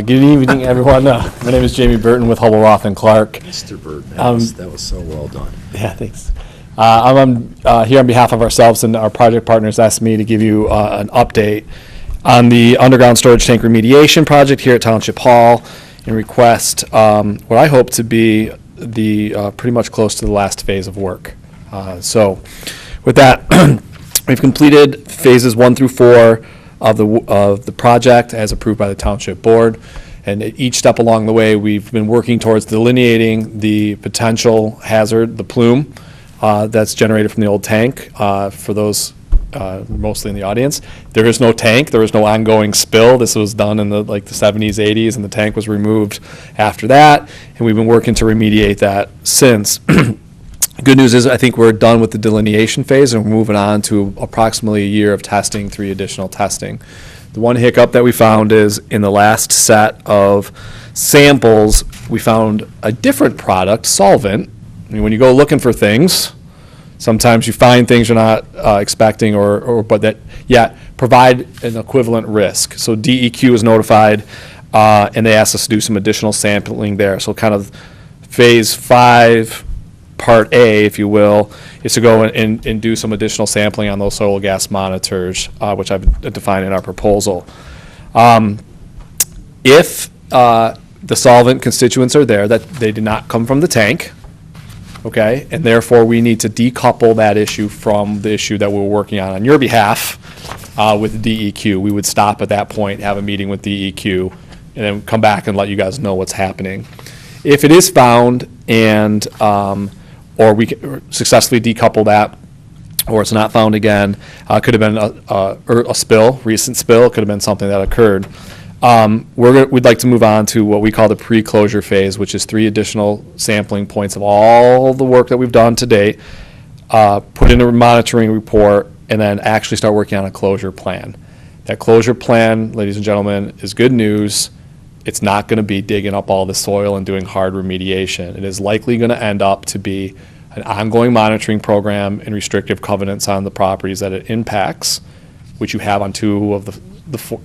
[SPEAKER 10] Good evening, everyone. My name is Jamie Burton with Hubble, Roth & Clark.
[SPEAKER 5] Mr. Bird,
[SPEAKER 10] that
[SPEAKER 5] was so well done.
[SPEAKER 10] Yeah, thanks. I'm here on behalf of ourselves, and our project partners asked me to give you an update on the underground storage tank remediation project here at Township Hall, and request what I hope to be the pretty much close to the last phase of work. So with that, we've completed phases 1 through 4 of the project as approved by the Township Board, And at each step along the way, we've been working towards delineating the potential hazard, the plume, that's generated from the old tank. For those mostly in the audience, there is no tank, there is no ongoing spill. This was done in the 70s, 80s, and the tank was removed after that, and we've been working to remediate that since. Good news is I think we're done with the delineation phase, and we're moving on to approximately a year of testing, 3 additional testing. The one hiccup that we found is in the last set of samples, we found a different product, solvent. I mean, when you go looking for things, sometimes you find things you're not expecting, but that yet provide an equivalent risk. So DEQ is notified, and they asked us to do some additional sampling there. So kind of phase 5, part A, if you will, is to go and do some additional sampling on those soil gas monitors, which I've defined in our proposal. If the solvent constituents are there, that they did not come from the tank, okay, and therefore we need to decouple that issue from the issue that we're working on your behalf with DEQ. We would stop at that point, have a meeting with DEQ, and then come back and let you guys know what's happening. If it is found and or we successfully decouple that, or it's not found again, could have been a spill, recent spill, could have been something that occurred. We'd like to move on to what we call the pre-closure phase, which is 3 additional sampling points of all the work that we've done to date, put in a monitoring report, and then actually start working on a closure plan. That closure plan, ladies and gentlemen, is good news. It's not going to be digging up all the soil and doing hard remediation. It is likely going to end up to be an ongoing monitoring program and restrictive covenants on the properties that it impacts, which you have on 2 of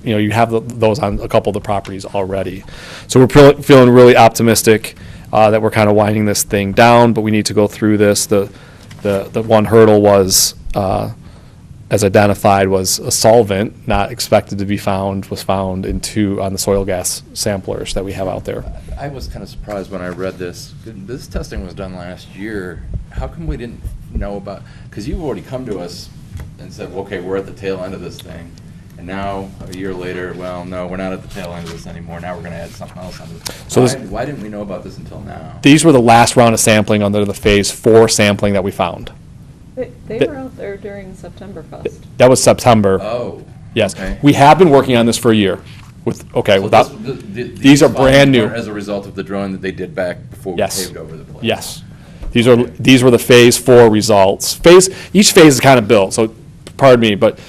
[SPEAKER 10] you have those on a couple of the properties already. So we're feeling really optimistic that we're kind of winding this thing down, but we need to go through this. The one hurdle was, as identified, was a solvent not expected to be found, was found in 2 on the soil gas samplers that we have out there.
[SPEAKER 4] I was kind of surprised when I read this. This testing was done last year. How come we didn't know about, because you've already come to us and said, okay, we're at the tail end of this thing. And now, a year later, well, no, we're not at the tail end of this anymore. Now we're going to add something else on this.
[SPEAKER 10] So
[SPEAKER 4] why didn't we know about this until now?
[SPEAKER 10] These were the last round of sampling under the phase 4 sampling that we found.
[SPEAKER 1] They were out there during September Fest.
[SPEAKER 10] That was September.
[SPEAKER 4] Oh.
[SPEAKER 10] Yes.
[SPEAKER 4] Okay.
[SPEAKER 10] We have been working on this for a year.
[SPEAKER 4] So
[SPEAKER 10] These are brand new.
[SPEAKER 4] As a result of the drawing that they did back before we
[SPEAKER 10] Yes.
[SPEAKER 4] paved over the place.
[SPEAKER 10] Yes. These were the phase 4 results. Each phase is kind of built, so pardon me, but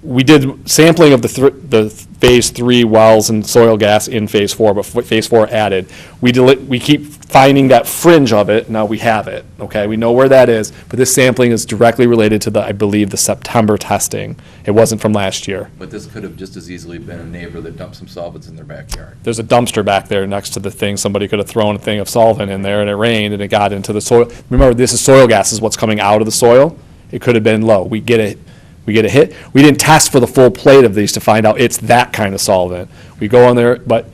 [SPEAKER 10] we did sampling of the phase 3 wells and soil gas in phase 4, but phase 4 added. We keep finding that fringe of it. Now we have it. Okay, we know where that is. But this sampling is directly related to I believe, the September testing. It wasn't from last year.
[SPEAKER 4] But this could have just as easily been a neighbor that dumped some solvents in their backyard.
[SPEAKER 10] There's a dumpster back there next to the thing. Somebody could have thrown a thing of solvent in there, and it rained, and it got into the soil. Remember, this is soil gas. This is what's coming out of the soil. It could have been low. We get a hit. We didn't test for the full plate of these to find out it's that kind of solvent. We go on there, but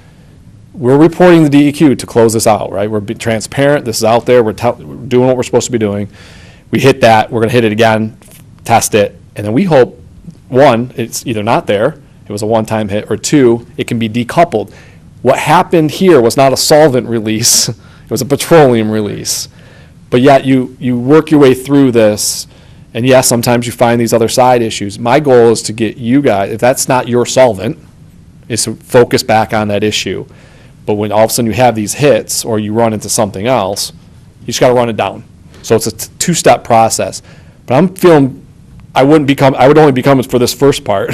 [SPEAKER 10] we're reporting the DEQ to close this out, right? We're being transparent. This is out there. We're doing what we're supposed to be doing. We hit that. We're going to hit it again, test it, and then we hope, 1, it's either not there, it was a one-time hit, or 2, it can be decoupled. What happened here was not a solvent release. It was a petroleum release. But yet you work your way through this. And yes, sometimes you find these other side issues. My goal is to get you guys, if that's not your solvent, is to focus back on that issue. But when all of a sudden you have these hits or you run into something else, you just got to run it down. So it's a 2-step process. But I'm feeling I would only be coming for this first part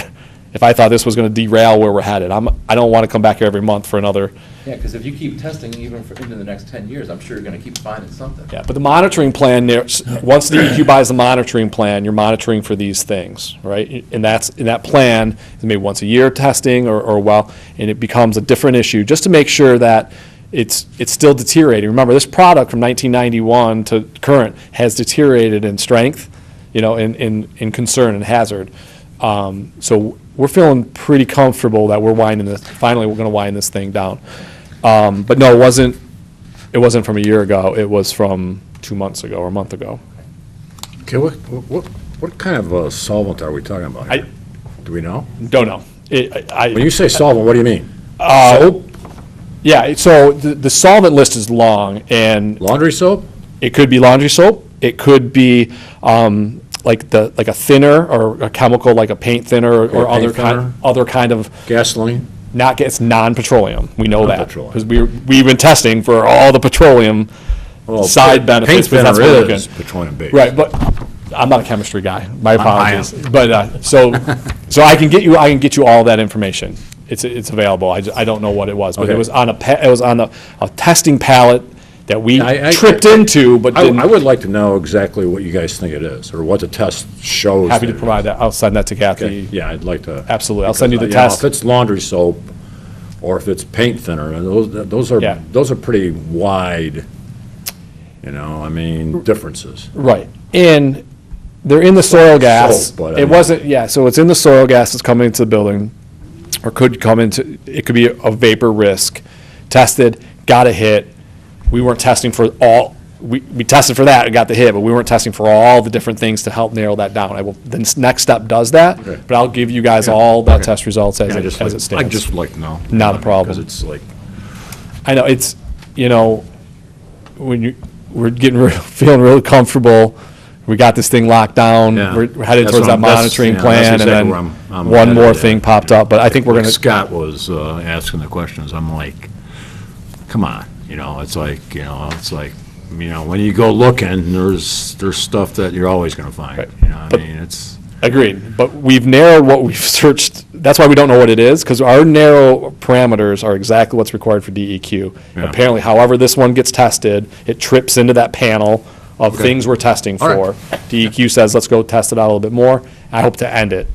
[SPEAKER 10] if I thought this was going to derail where we're headed. I don't want to come back here every month for another.
[SPEAKER 4] Yeah, because if you keep testing even into the next 10 years, I'm sure you're going to keep finding something.
[SPEAKER 10] Yeah, but the monitoring plan, once the EQ buys the monitoring plan, you're monitoring for these things, right? And that's, in that plan, maybe once a year testing and it becomes a different issue, just to make sure that it's still deteriorating. Remember, this product from 1991 to current has deteriorated in strength, in concern and hazard. So we're feeling pretty comfortable that finally we're going to wind this thing down. But no, it wasn't from a year ago. It was from 2 months ago or a month ago.
[SPEAKER 5] Okay, what kind of solvent are we talking about here? Do we know?
[SPEAKER 10] Don't know.
[SPEAKER 5] When you say solvent, what do you mean? Soap,
[SPEAKER 10] Yeah, so the solvent list is long, and
[SPEAKER 5] laundry soap?
[SPEAKER 10] it could be laundry soap, it could be like a thinner or a chemical like a paint thinner or
[SPEAKER 5] paint
[SPEAKER 10] other
[SPEAKER 5] thinner?
[SPEAKER 10] other kind of,
[SPEAKER 5] Gasoline?
[SPEAKER 10] it's non-petroleum, we know that.
[SPEAKER 5] Non-petroleum.
[SPEAKER 10] Because we've been testing for all the petroleum
[SPEAKER 5] Well,
[SPEAKER 10] side benefits.
[SPEAKER 5] Paint
[SPEAKER 10] because that's
[SPEAKER 5] thinner
[SPEAKER 10] what we're
[SPEAKER 5] is
[SPEAKER 10] looking-
[SPEAKER 5] petroleum-based.
[SPEAKER 10] Right, but I'm not a chemistry guy, my apologies.
[SPEAKER 5] am.
[SPEAKER 10] But, so I can get you all that information. It's available, I don't know what it was, but it
[SPEAKER 5] Okay.
[SPEAKER 10] was on a testing pallet that we
[SPEAKER 5] I-
[SPEAKER 10] tripped into, but
[SPEAKER 5] I
[SPEAKER 10] didn't.
[SPEAKER 5] would like to know exactly what you guys think it is, or what the test shows.
[SPEAKER 10] Happy to
[SPEAKER 5] that it
[SPEAKER 10] provide
[SPEAKER 5] is.
[SPEAKER 10] that, I'll send that to
[SPEAKER 5] Okay,
[SPEAKER 10] Kathy.
[SPEAKER 5] yeah, I'd like to.
[SPEAKER 10] Absolutely. I'll send you the
[SPEAKER 5] because,
[SPEAKER 10] test.
[SPEAKER 5] If it's laundry soap, or if it's paint thinner, and those
[SPEAKER 10] Yeah.
[SPEAKER 5] are pretty wide, I mean, differences.
[SPEAKER 10] Right, and they're in the soil gas.
[SPEAKER 5] Soap, but I
[SPEAKER 10] It
[SPEAKER 5] mean-
[SPEAKER 10] wasn't, yeah, so it's in the soil gas that's coming into the building, or could come into, it could be a vapor risk. Tested, got a hit. We weren't testing for all, we tested for that and got the hit, but we weren't testing for all the different things to help narrow that down. The next step does that,
[SPEAKER 5] Okay.
[SPEAKER 10] but I'll give you guys
[SPEAKER 5] Yeah,
[SPEAKER 10] all the
[SPEAKER 5] okay.
[SPEAKER 10] test results as
[SPEAKER 5] Yeah,
[SPEAKER 10] it stands.
[SPEAKER 5] I'd just like to know.
[SPEAKER 10] Not a problem.
[SPEAKER 5] Because it's like,
[SPEAKER 10] I know, when we're feeling really comfortable, we got this thing locked down,
[SPEAKER 5] Yeah.
[SPEAKER 10] we're headed
[SPEAKER 5] That's
[SPEAKER 10] towards
[SPEAKER 5] what
[SPEAKER 10] that
[SPEAKER 5] that's-
[SPEAKER 10] monitoring
[SPEAKER 5] yeah, that's
[SPEAKER 10] plan, and
[SPEAKER 5] exactly
[SPEAKER 10] then
[SPEAKER 5] where I'm
[SPEAKER 10] one more
[SPEAKER 5] headed,
[SPEAKER 10] thing
[SPEAKER 5] yeah.
[SPEAKER 10] popped up, but I think we're
[SPEAKER 5] like
[SPEAKER 10] gonna,
[SPEAKER 5] Scott was asking the questions, I'm like, come on, it's like, when you go looking, there's stuff that you're always gonna find,
[SPEAKER 10] Right.
[SPEAKER 5] I
[SPEAKER 10] But-
[SPEAKER 5] mean, it's,
[SPEAKER 10] agreed, but we've narrowed what we've searched, that's why we don't know what it is, because our narrow parameters are exactly what's required for DEQ.
[SPEAKER 5] Yeah.
[SPEAKER 10] Apparently, however this one gets tested, it trips into that panel of
[SPEAKER 5] Okay.
[SPEAKER 10] things we're testing
[SPEAKER 5] All right.
[SPEAKER 10] for. DEQ says, let's go test it out a little bit more, I hope to end it.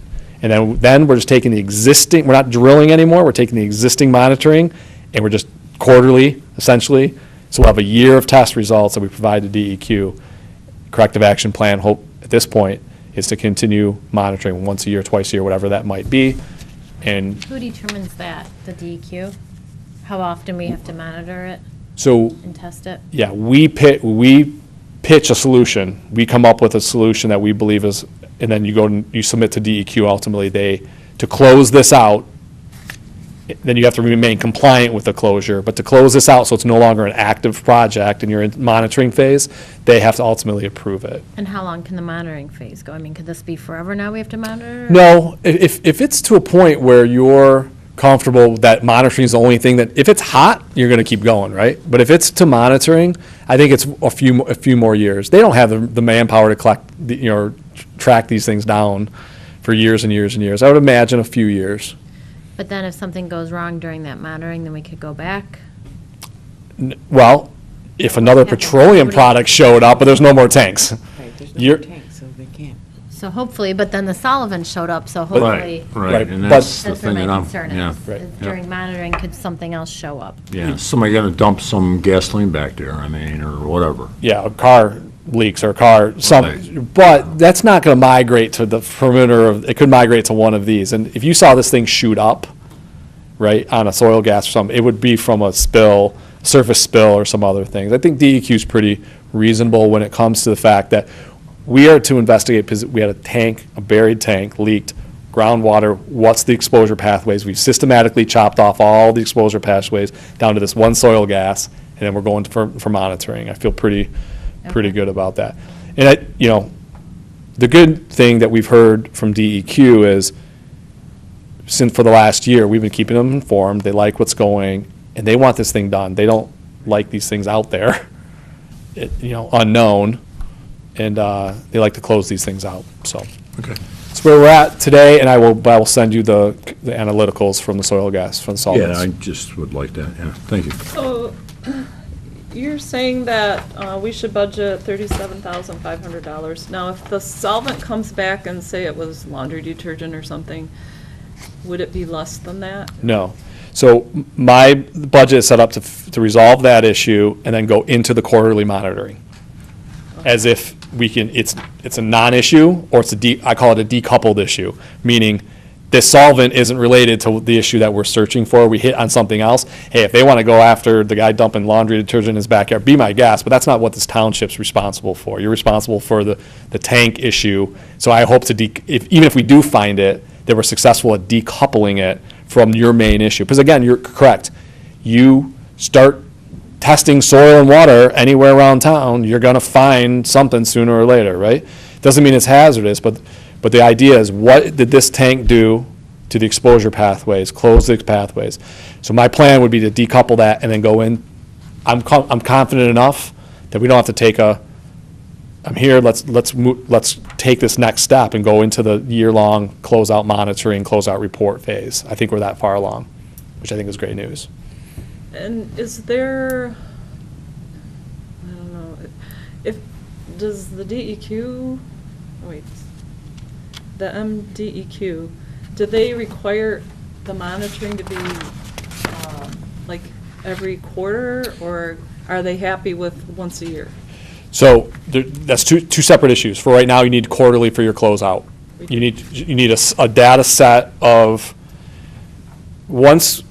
[SPEAKER 10] And then we're just taking the existing, we're not drilling anymore, we're taking the existing monitoring, and we're just quarterly, essentially. So we'll have a year of test results that we provide to DEQ. Corrective action plan, hope, at this point, is to continue monitoring once a year, twice a year, whatever that might be. And
[SPEAKER 6] Who determines that, the DEQ? How often we have to monitor it
[SPEAKER 10] so,
[SPEAKER 6] and test it?
[SPEAKER 10] yeah, we pitch a solution. We come up with a solution that we believe is, and then you go and you submit to DEQ, ultimately, to close this out, then you have to remain compliant with the closure, but to close this out so it's no longer an active project and you're in monitoring phase, they have to ultimately approve it.
[SPEAKER 6] And how long can the monitoring phase go? I mean, could this be forever now we have to monitor?
[SPEAKER 10] No, if it's to a point where you're comfortable that monitoring is the only thing that, if it's hot, you're gonna keep going, right? But if it's to monitoring, I think it's a few more years. They don't have the manpower to collect, track these things down for years and years and years. I would imagine a few years.
[SPEAKER 6] But then if something goes wrong during that monitoring, then we could go back?
[SPEAKER 10] Well, if another petroleum product showed up, but there's no more tanks.
[SPEAKER 9] Right, there's
[SPEAKER 10] You're-
[SPEAKER 9] no tank, so they can't.
[SPEAKER 6] So hopefully, but then the Sullivan showed up, so hopefully,
[SPEAKER 5] right,
[SPEAKER 10] Right,
[SPEAKER 5] and
[SPEAKER 10] but-
[SPEAKER 5] that's the
[SPEAKER 6] that's where
[SPEAKER 5] thing that
[SPEAKER 6] my
[SPEAKER 5] I'm,
[SPEAKER 6] concern
[SPEAKER 5] yeah.
[SPEAKER 6] is.
[SPEAKER 10] Right.
[SPEAKER 6] Is
[SPEAKER 5] Yeah.
[SPEAKER 6] during monitoring, could something else show up?
[SPEAKER 5] Yeah, somebody gonna dump some gasoline back there, I mean, or whatever.
[SPEAKER 10] Yeah, a car leaks or a car,
[SPEAKER 5] Right.
[SPEAKER 10] but that's not gonna migrate to the perimeter of, it could migrate to one of these. And if you saw this thing shoot up, right, on a soil gas or something, it would be from a spill, surface spill or some other things. I think DEQ is pretty reasonable when it comes to the fact that we are to investigate, because we had a tank, a buried tank, leaked, groundwater, what's the exposure pathways? We've systematically chopped off all the exposure pathways down to this one soil gas, and then we're going for monitoring. I feel pretty good about that. And the good thing that we've heard from DEQ is, since for the last year, we've been keeping them informed, they like what's going, and they want this thing done. They don't like these things out there, unknown, and they like to close these things out, so.
[SPEAKER 5] Okay.
[SPEAKER 10] That's where we're at today, and I will send you the analyticals from the soil gas, from the solvents.
[SPEAKER 5] Yeah, I just would like that, yeah, thank you.
[SPEAKER 1] So, you're saying that we should budget $37,500. Now, if the solvent comes back and say it was laundry detergent or something, would it be less than that?
[SPEAKER 10] No. So my budget is set up to resolve that issue and then go into the quarterly monitoring. As if we can, it's a non-issue, or I call it a decoupled issue, meaning this solvent isn't related to the issue that we're searching for. We hit on something else. Hey, if they want to go after the guy dumping laundry detergent in his backyard, be my guest, but that's not what this township's responsible for. You're responsible for the tank issue. So I hope to, even if we do find it, that we're successful at decoupling it from your main issue. Because again, you're correct. You start testing soil and water anywhere around town, you're gonna find something sooner or later, right? Doesn't mean it's hazardous, but the idea is, what did this tank do to the exposure pathways, close the pathways? So my plan would be to decouple that and then go in. I'm confident enough that we don't have to take I'm here, let's take this next step and go into the year-long closeout monitoring, closeout report phase. I think we're that far along, which I think is great news.
[SPEAKER 1] And is there, I don't know, does the DEQ, wait, the MDEQ, do they require the monitoring to be, like, every quarter, or are they happy with once a year?
[SPEAKER 10] So that's two separate issues. For right now, you need quarterly for your closeout. You need a data set of, once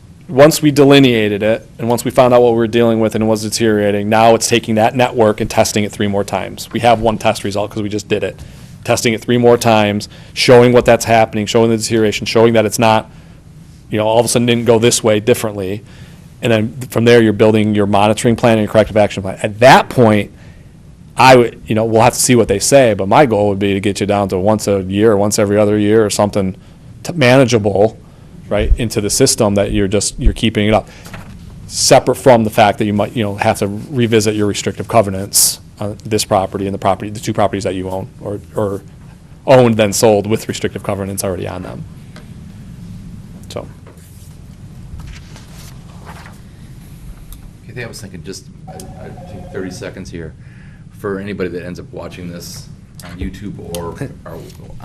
[SPEAKER 10] we delineated it, and once we found out what we were dealing with and it was deteriorating, now it's taking that network and testing it 3 more times. We have one test result because we just did it. Testing it 3 more times, showing what that's happening, showing the deterioration, showing that it's not, all of a sudden didn't go this way differently. And then from there, you're building your monitoring plan and your corrective action plan. At that point, we'll have to see what they say, but my goal would be to get you down to once a year, or once every other year, or something manageable, right, into the system that you're keeping it up. Separate from the fact that you might, have to revisit your restrictive covenants on this property and the 2 properties that you own, or owned then sold with restrictive covenants already on them. So.
[SPEAKER 4] I was thinking just, I think 30 seconds here. For anybody that ends up watching this on YouTube or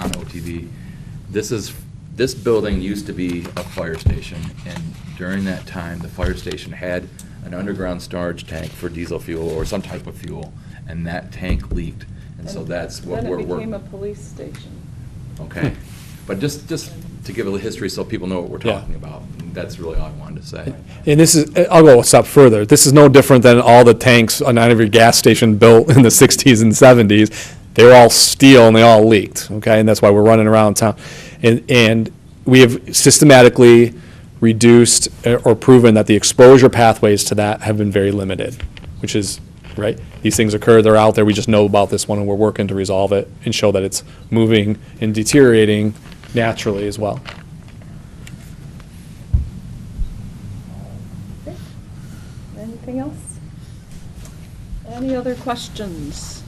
[SPEAKER 4] on OTV, this building used to be a fire station, and during that time, the fire station had an underground storage tank for diesel fuel or some type of fuel, and that tank leaked, and so that's what
[SPEAKER 1] Then
[SPEAKER 4] we're.
[SPEAKER 1] it became a police station.
[SPEAKER 4] Okay, but just to give a little history so people know what we're talking about, that's really all I wanted to say.
[SPEAKER 10] And this is, I'll go a step further. This is no different than all the tanks on every gas station built in the 60s and 70s. They were all steel and they all leaked, okay? And that's why we're running around town. And we have systematically reduced or proven that the exposure pathways to that have been very limited, which is, right? These things occur, they're out there, we just know about this one and we're working to resolve it and show that it's moving and deteriorating naturally as well.
[SPEAKER 1] Anything else? Any other questions?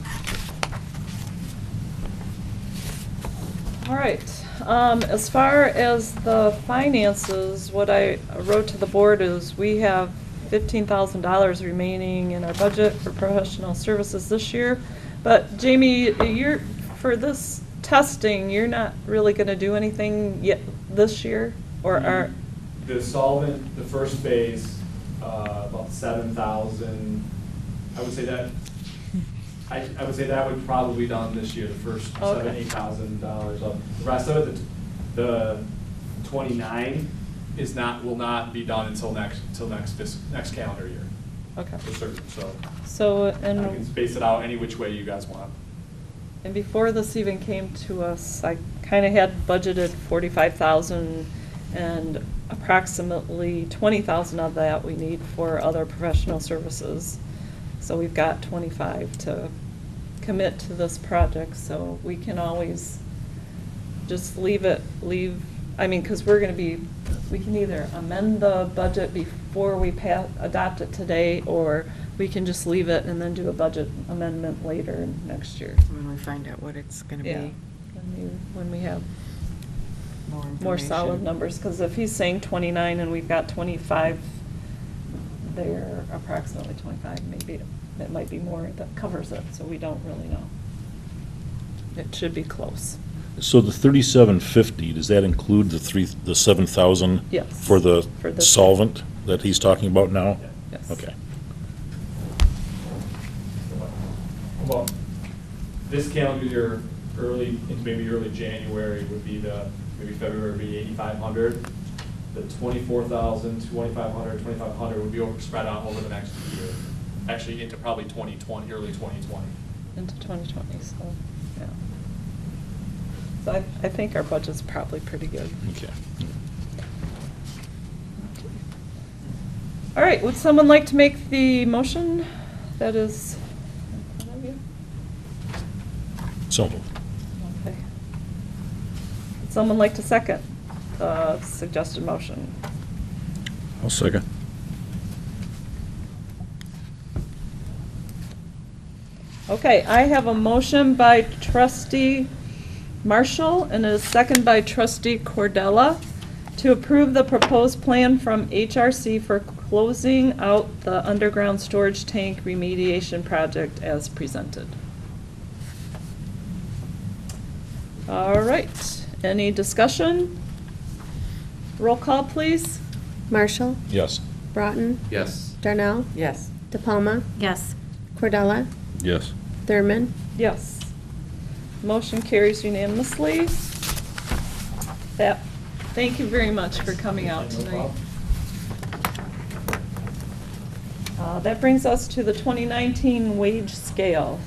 [SPEAKER 1] All right. As far as the finances, what I wrote to the board is we have $15,000 remaining in our budget for professional services this year. But Jamie, for this testing, you're not really going to do anything yet this year, or are?
[SPEAKER 10] The solvent, the first phase, about 7,000. I would say that. I would say that would probably be done this year. The first $7,000-8,000. The rest of it, the 29 will not be done until next calendar year.
[SPEAKER 1] Okay.
[SPEAKER 10] For certain.
[SPEAKER 1] So
[SPEAKER 10] I can space it out any which way you guys want.
[SPEAKER 1] And before this even came to us, I kind of had budgeted 45,000, and approximately 20,000 of that we need for other professional services. So we've got 25 to commit to this project, so we can always just because we're going to be, we can either amend the budget before we adopt it today, or we can just leave it and then do a budget amendment later next year.
[SPEAKER 9] When we find out what it's going to
[SPEAKER 1] Yeah,
[SPEAKER 9] be.
[SPEAKER 1] when we have
[SPEAKER 9] More
[SPEAKER 1] more solid
[SPEAKER 9] information.
[SPEAKER 1] numbers, because if he's saying 29 and we've got 25 there, approximately 25, maybe it might be more that covers it, so we don't really know. It should be close.
[SPEAKER 3] So the 3,750, does that include the 7,000?
[SPEAKER 1] Yes.
[SPEAKER 3] For the
[SPEAKER 1] For this
[SPEAKER 3] solvent that he's talking about now?
[SPEAKER 1] Yes.
[SPEAKER 3] Okay.
[SPEAKER 10] Well, this calendar year, maybe early January would be maybe February would be 8,500. The 24,000, 2,500, 2,500 would be spread out over the next year. Actually into probably 2020, early 2020.
[SPEAKER 1] Into 2020, so, yeah. So I think our budget's probably pretty good.
[SPEAKER 3] Okay.
[SPEAKER 1] All right, would someone like to make the motion that is in front of you?
[SPEAKER 3] So moved.
[SPEAKER 1] Okay. Would someone like to second the suggested motion?
[SPEAKER 3] I'll second.
[SPEAKER 1] Okay, I have a motion by trustee Marshall and a second by trustee Cordella to approve the proposed plan from HRC for closing out the underground storage tank remediation project as presented. All right, any discussion? Roll call, please.
[SPEAKER 2] Marshall,
[SPEAKER 3] Yes.
[SPEAKER 2] Broughton,
[SPEAKER 4] Yes.
[SPEAKER 2] Darnell,
[SPEAKER 9] Yes.
[SPEAKER 2] DePalma,
[SPEAKER 6] Yes.
[SPEAKER 2] Cordella,
[SPEAKER 3] Yes.
[SPEAKER 2] Thurman,
[SPEAKER 1] Yes. Motion carries unanimously. Thank you very much for coming out tonight. That brings us to the 2019 wage scale.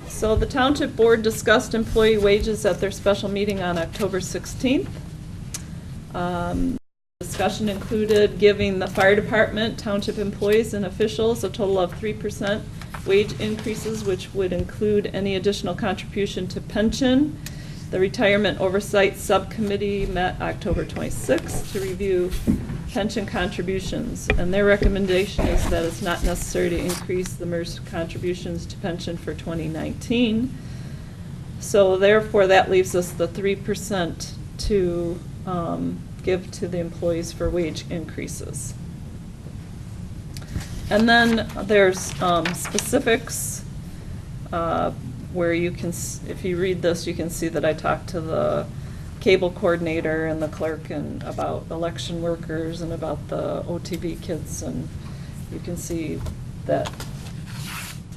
[SPEAKER 1] So the Township Board discussed employee wages at their special meeting on October 16th. Discussion included giving the fire department, township employees, and officials a total of 3% wage increases, which would include any additional contribution to pension. The Retirement Oversight Subcommittee met October 26th to review pension contributions, and their recommendation is that it's not necessary to increase the MERS contributions to pension for 2019. So therefore, that leaves us the 3% to give to the employees for wage increases. And then there's specifics where you can, if you read this, you can see that I talked to the cable coordinator and the clerk and about election workers and about the OTV kids, and you can see that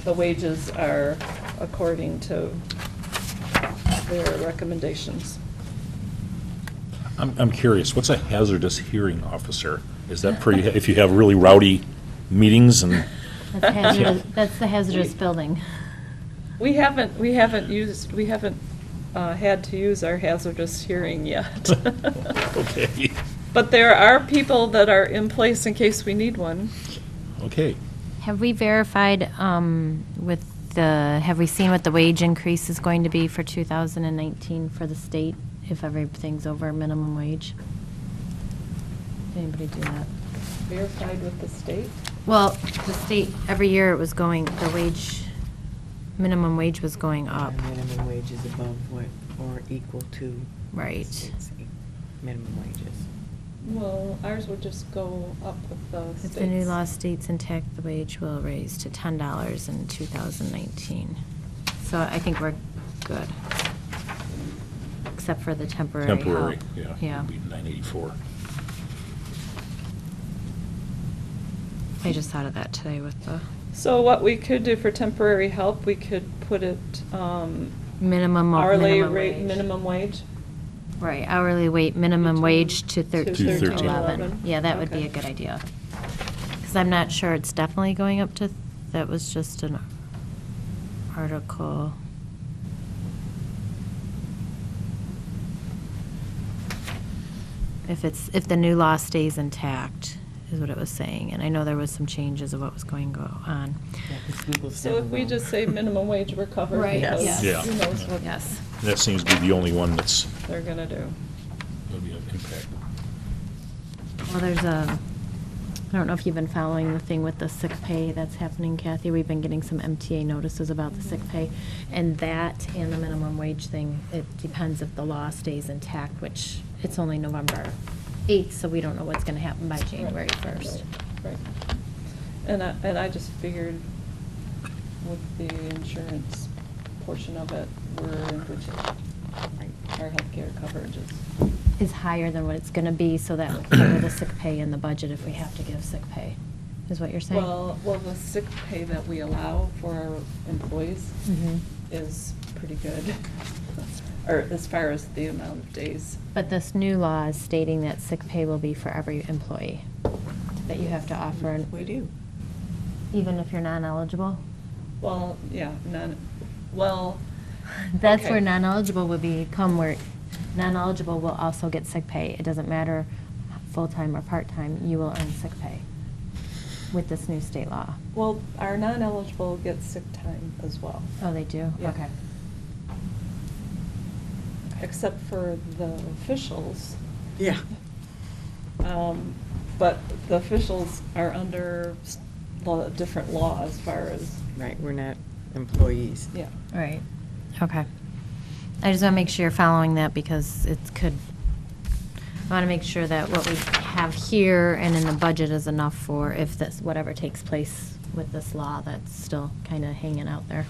[SPEAKER 1] the wages are according to their recommendations.
[SPEAKER 3] I'm curious, what's a hazardous hearing officer? Is that pretty, if you have really rowdy meetings and,
[SPEAKER 6] That's the hazardous building.
[SPEAKER 1] We haven't had to use our hazardous hearing yet.
[SPEAKER 3] okay,
[SPEAKER 1] But there are people that are in place in case we need one.
[SPEAKER 3] okay.
[SPEAKER 6] Have we verified have we seen what the wage increase is going to be for 2019 for the state, if everything's over minimum wage? Did anybody do that?
[SPEAKER 1] Verified with the state?
[SPEAKER 6] Well, the state, every year it was minimum wage was going up.
[SPEAKER 11] Minimum wage is above what, or equal to.
[SPEAKER 6] Right.
[SPEAKER 11] state's minimum wages.
[SPEAKER 1] Well, ours would just go up with the states.
[SPEAKER 6] If the new law states intact, the wage will raise to $10 in 2019. So I think we're good. Except for the temporary help.
[SPEAKER 3] Temporary, yeah.
[SPEAKER 6] Yeah.
[SPEAKER 3] It'd be $9.84.
[SPEAKER 6] I just thought of that today with the
[SPEAKER 1] So what we could do for temporary help, we could put it
[SPEAKER 6] minimum
[SPEAKER 1] hourly
[SPEAKER 6] minimum
[SPEAKER 1] rate,
[SPEAKER 6] wage.
[SPEAKER 1] minimum wage.
[SPEAKER 6] Right, hourly minimum wage to 13 to 11.
[SPEAKER 1] 11.
[SPEAKER 6] Yeah, that would be
[SPEAKER 1] Okay.
[SPEAKER 6] a good idea. Because I'm not sure it's definitely going up to, that was just an article. If the new law stays intact, is what it was saying. And I know there was some changes of what was going on.
[SPEAKER 11] Yeah, 'cause Google's
[SPEAKER 1] So
[SPEAKER 11] never
[SPEAKER 1] if we
[SPEAKER 11] wrong.
[SPEAKER 1] just say minimum wage, we're covered.
[SPEAKER 6] Right,
[SPEAKER 1] because
[SPEAKER 6] yes.
[SPEAKER 3] Yeah.
[SPEAKER 1] Who knows what
[SPEAKER 6] Yes.
[SPEAKER 3] That seems to be the only one that's
[SPEAKER 1] they're gonna do.
[SPEAKER 3] going to be an impact.
[SPEAKER 6] Well, there's I don't know if you've been following the thing with the sick pay that's happening, Kathy. We've been getting some MTA notices about the sick pay. And that and the minimum wage thing, it depends if the law stays intact, which it's only November 8th, so we don't know what's going to happen by January 1st.
[SPEAKER 1] Right. And I just figured with the insurance portion of it, we're in good shape. Our healthcare coverage
[SPEAKER 6] Is higher than what it's going to be, so that would cover the sick pay in the budget if we have to give sick pay, is what you're saying?
[SPEAKER 1] Well, the sick pay that we allow for our employees
[SPEAKER 6] Mhm.
[SPEAKER 1] is pretty good, or as far as the amount of days.
[SPEAKER 6] But this new law is stating that sick pay will be for every employee, that you have to offer.
[SPEAKER 11] We do.
[SPEAKER 6] Even if you're non-eligible?
[SPEAKER 1] Well, yeah,
[SPEAKER 6] That's
[SPEAKER 1] Okay.
[SPEAKER 6] where non-eligible would become, where non-eligible will also get sick pay. It doesn't matter full-time or part-time, you will earn sick pay with this new state law.
[SPEAKER 1] Well, our non-eligible get sick time as well,
[SPEAKER 6] Oh, they do?
[SPEAKER 1] Yeah.
[SPEAKER 6] Okay.
[SPEAKER 1] except for the officials.
[SPEAKER 9] Yeah.
[SPEAKER 1] But the officials are under different law as far as,
[SPEAKER 9] Right, we're not employees.
[SPEAKER 1] yeah.
[SPEAKER 6] Right. Okay. I just want to make sure you're following that because it could, I want to make sure that what we have here and in the budget is enough for if this, whatever takes place with this law that's still kind of hanging out there.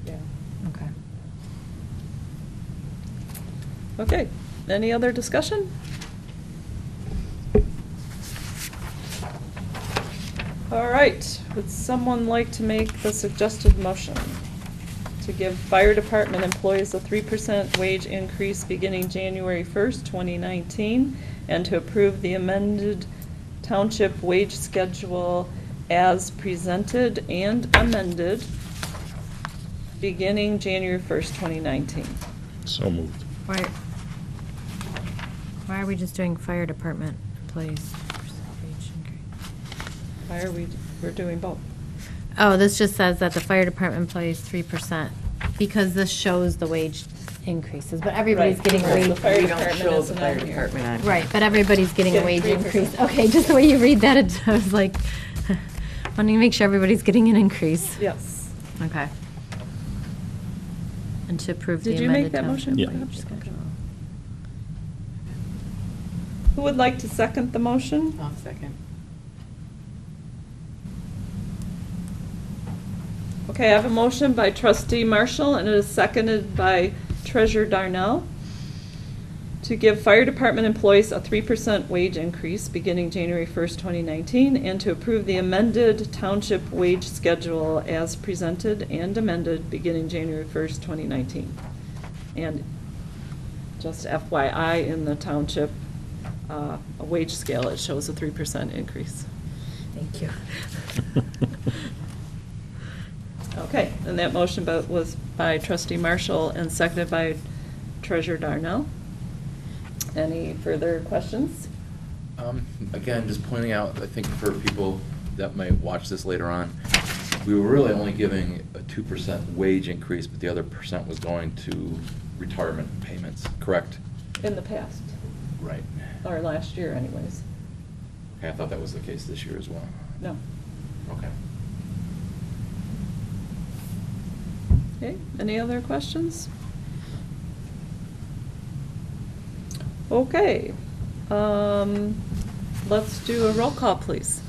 [SPEAKER 1] Yeah.
[SPEAKER 6] Okay.
[SPEAKER 1] Okay, any other discussion? All right, would someone like to make the suggested motion to give fire department employees a 3% wage increase beginning January 1st, 2019, and to approve the amended township wage schedule as presented and amended beginning January 1st, 2019?
[SPEAKER 3] So moved.
[SPEAKER 6] Why are we just doing fire department employees?
[SPEAKER 1] Why are we're doing both?
[SPEAKER 6] Oh, this just says that the fire department employees 3%, because this shows the wage increases, but everybody's
[SPEAKER 1] Right,
[SPEAKER 6] getting a
[SPEAKER 1] right,
[SPEAKER 6] wage.
[SPEAKER 1] the fire
[SPEAKER 9] We don't
[SPEAKER 1] department
[SPEAKER 9] show the
[SPEAKER 1] isn't
[SPEAKER 9] fire
[SPEAKER 1] on here.
[SPEAKER 9] department on.
[SPEAKER 6] Right, but everybody's getting a wage
[SPEAKER 1] Getting 3%.
[SPEAKER 6] increase. Okay, just the way you read that, I was like, wanting to make sure everybody's getting an increase.
[SPEAKER 1] Yes.
[SPEAKER 6] Okay. And to approve the
[SPEAKER 1] Did you make
[SPEAKER 6] amended
[SPEAKER 1] that
[SPEAKER 6] township
[SPEAKER 1] motion?
[SPEAKER 3] Yeah.
[SPEAKER 6] wage schedule.
[SPEAKER 1] Who would like to second the motion?
[SPEAKER 11] I'll second.
[SPEAKER 1] Okay, I have a motion by trustee Marshall, and it is seconded by treasurer Darnell to give fire department employees a 3% wage increase beginning January 1st, 2019, and to approve the amended township wage schedule as presented and amended beginning January 1st, 2019. And just FYI, in the township a wage scale, it shows a 3% increase.
[SPEAKER 6] Thank you.
[SPEAKER 1] Okay, and that motion was by trustee Marshall and seconded by treasurer Darnell. Any further questions?
[SPEAKER 4] Again, just pointing out, I think for people that might watch this later on, we were really only giving a 2% wage increase, but the other percent was going to retirement payments, correct?
[SPEAKER 1] In the past,
[SPEAKER 4] Right.
[SPEAKER 1] or last year anyways.
[SPEAKER 4] Okay, I thought that was the case this year as well.
[SPEAKER 1] No.
[SPEAKER 4] Okay.
[SPEAKER 1] Okay, any other questions? Okay, let's do a roll call, please.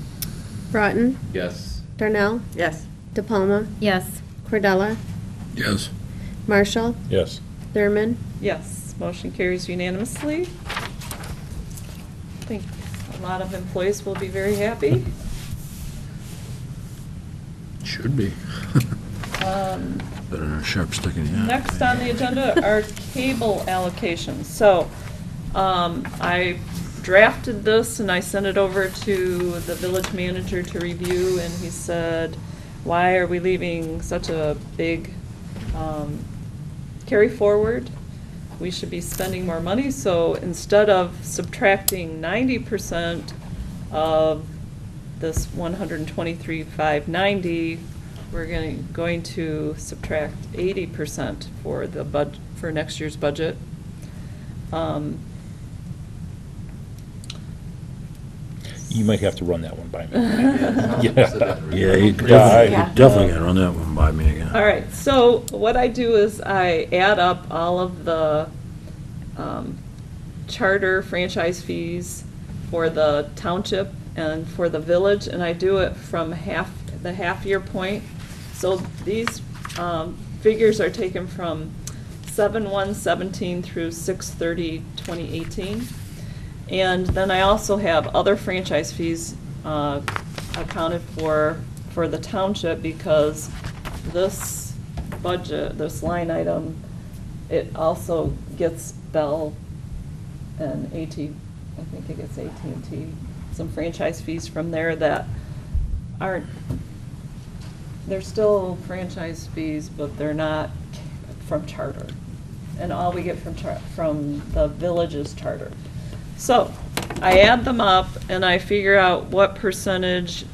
[SPEAKER 2] Broughton,
[SPEAKER 4] Yes.
[SPEAKER 2] Darnell,
[SPEAKER 9] Yes.
[SPEAKER 2] DePalma,
[SPEAKER 6] Yes.
[SPEAKER 2] Cordella,
[SPEAKER 5] Yes.
[SPEAKER 2] Marshall,
[SPEAKER 3] Yes.
[SPEAKER 2] Thurman,
[SPEAKER 1] Yes, motion carries unanimously. I think a lot of employees will be very happy.
[SPEAKER 5] Should be. Better than a sharp stick in the eye.
[SPEAKER 1] Next on the agenda are cable allocations. So, I drafted this and I sent it over to the village manager to review, and he said, why are we leaving such a big carry forward? We should be spending more money, so instead of subtracting 90% of this 123,590, we're going to subtract 80% for the for next year's budget.
[SPEAKER 3] You might have to run that one by me.
[SPEAKER 5] Yeah, you
[SPEAKER 3] Yeah,
[SPEAKER 5] definitely gotta run that one by me again.
[SPEAKER 1] All right, so what I do is I add up all of the charter franchise fees for the township and for the village, and I do it from the half-year point. So these figures are taken from 7/1/17 through 6/30/2018. And then I also have other franchise fees accounted for the township, because this budget, this line item, it also gets Bell and I think it gets AT&T, some franchise fees from there that aren't, they're still franchise fees, but they're not from charter. And all we get from the village is charter. So, I add them up and I figure out what percentage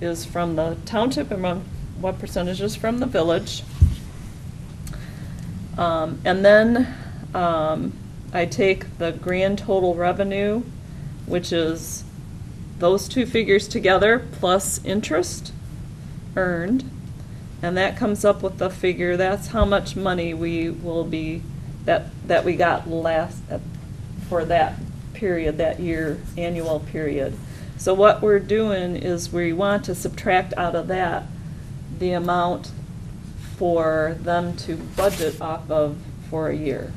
[SPEAKER 1] is from the township and what percentage is from the village. And then I take the grand total revenue, which is those two figures together plus interest earned, and that comes up with the figure, that's how much money we will be, that we got for that period, that year, annual period. So what we're doing is we want to subtract out of that the amount for them to budget off of for a year.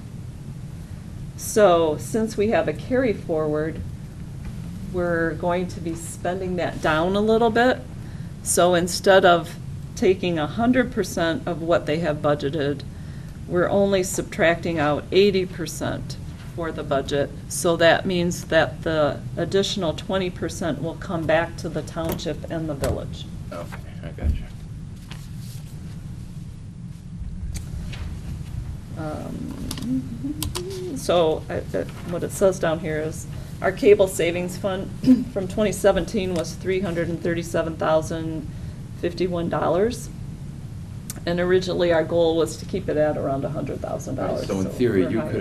[SPEAKER 1] So since we have a carry forward, we're going to be spending that down a little bit. So instead of taking 100% of what they have budgeted, we're only subtracting out 80% for the budget. So that means that the additional 20% will come back to the township and the village.
[SPEAKER 4] Okay, I got you.
[SPEAKER 1] So what it says down here is our cable savings fund from 2017 was $337,051. And originally, our goal was to keep it at around $100,000.
[SPEAKER 4] So in theory,
[SPEAKER 1] we're
[SPEAKER 4] you
[SPEAKER 1] higher.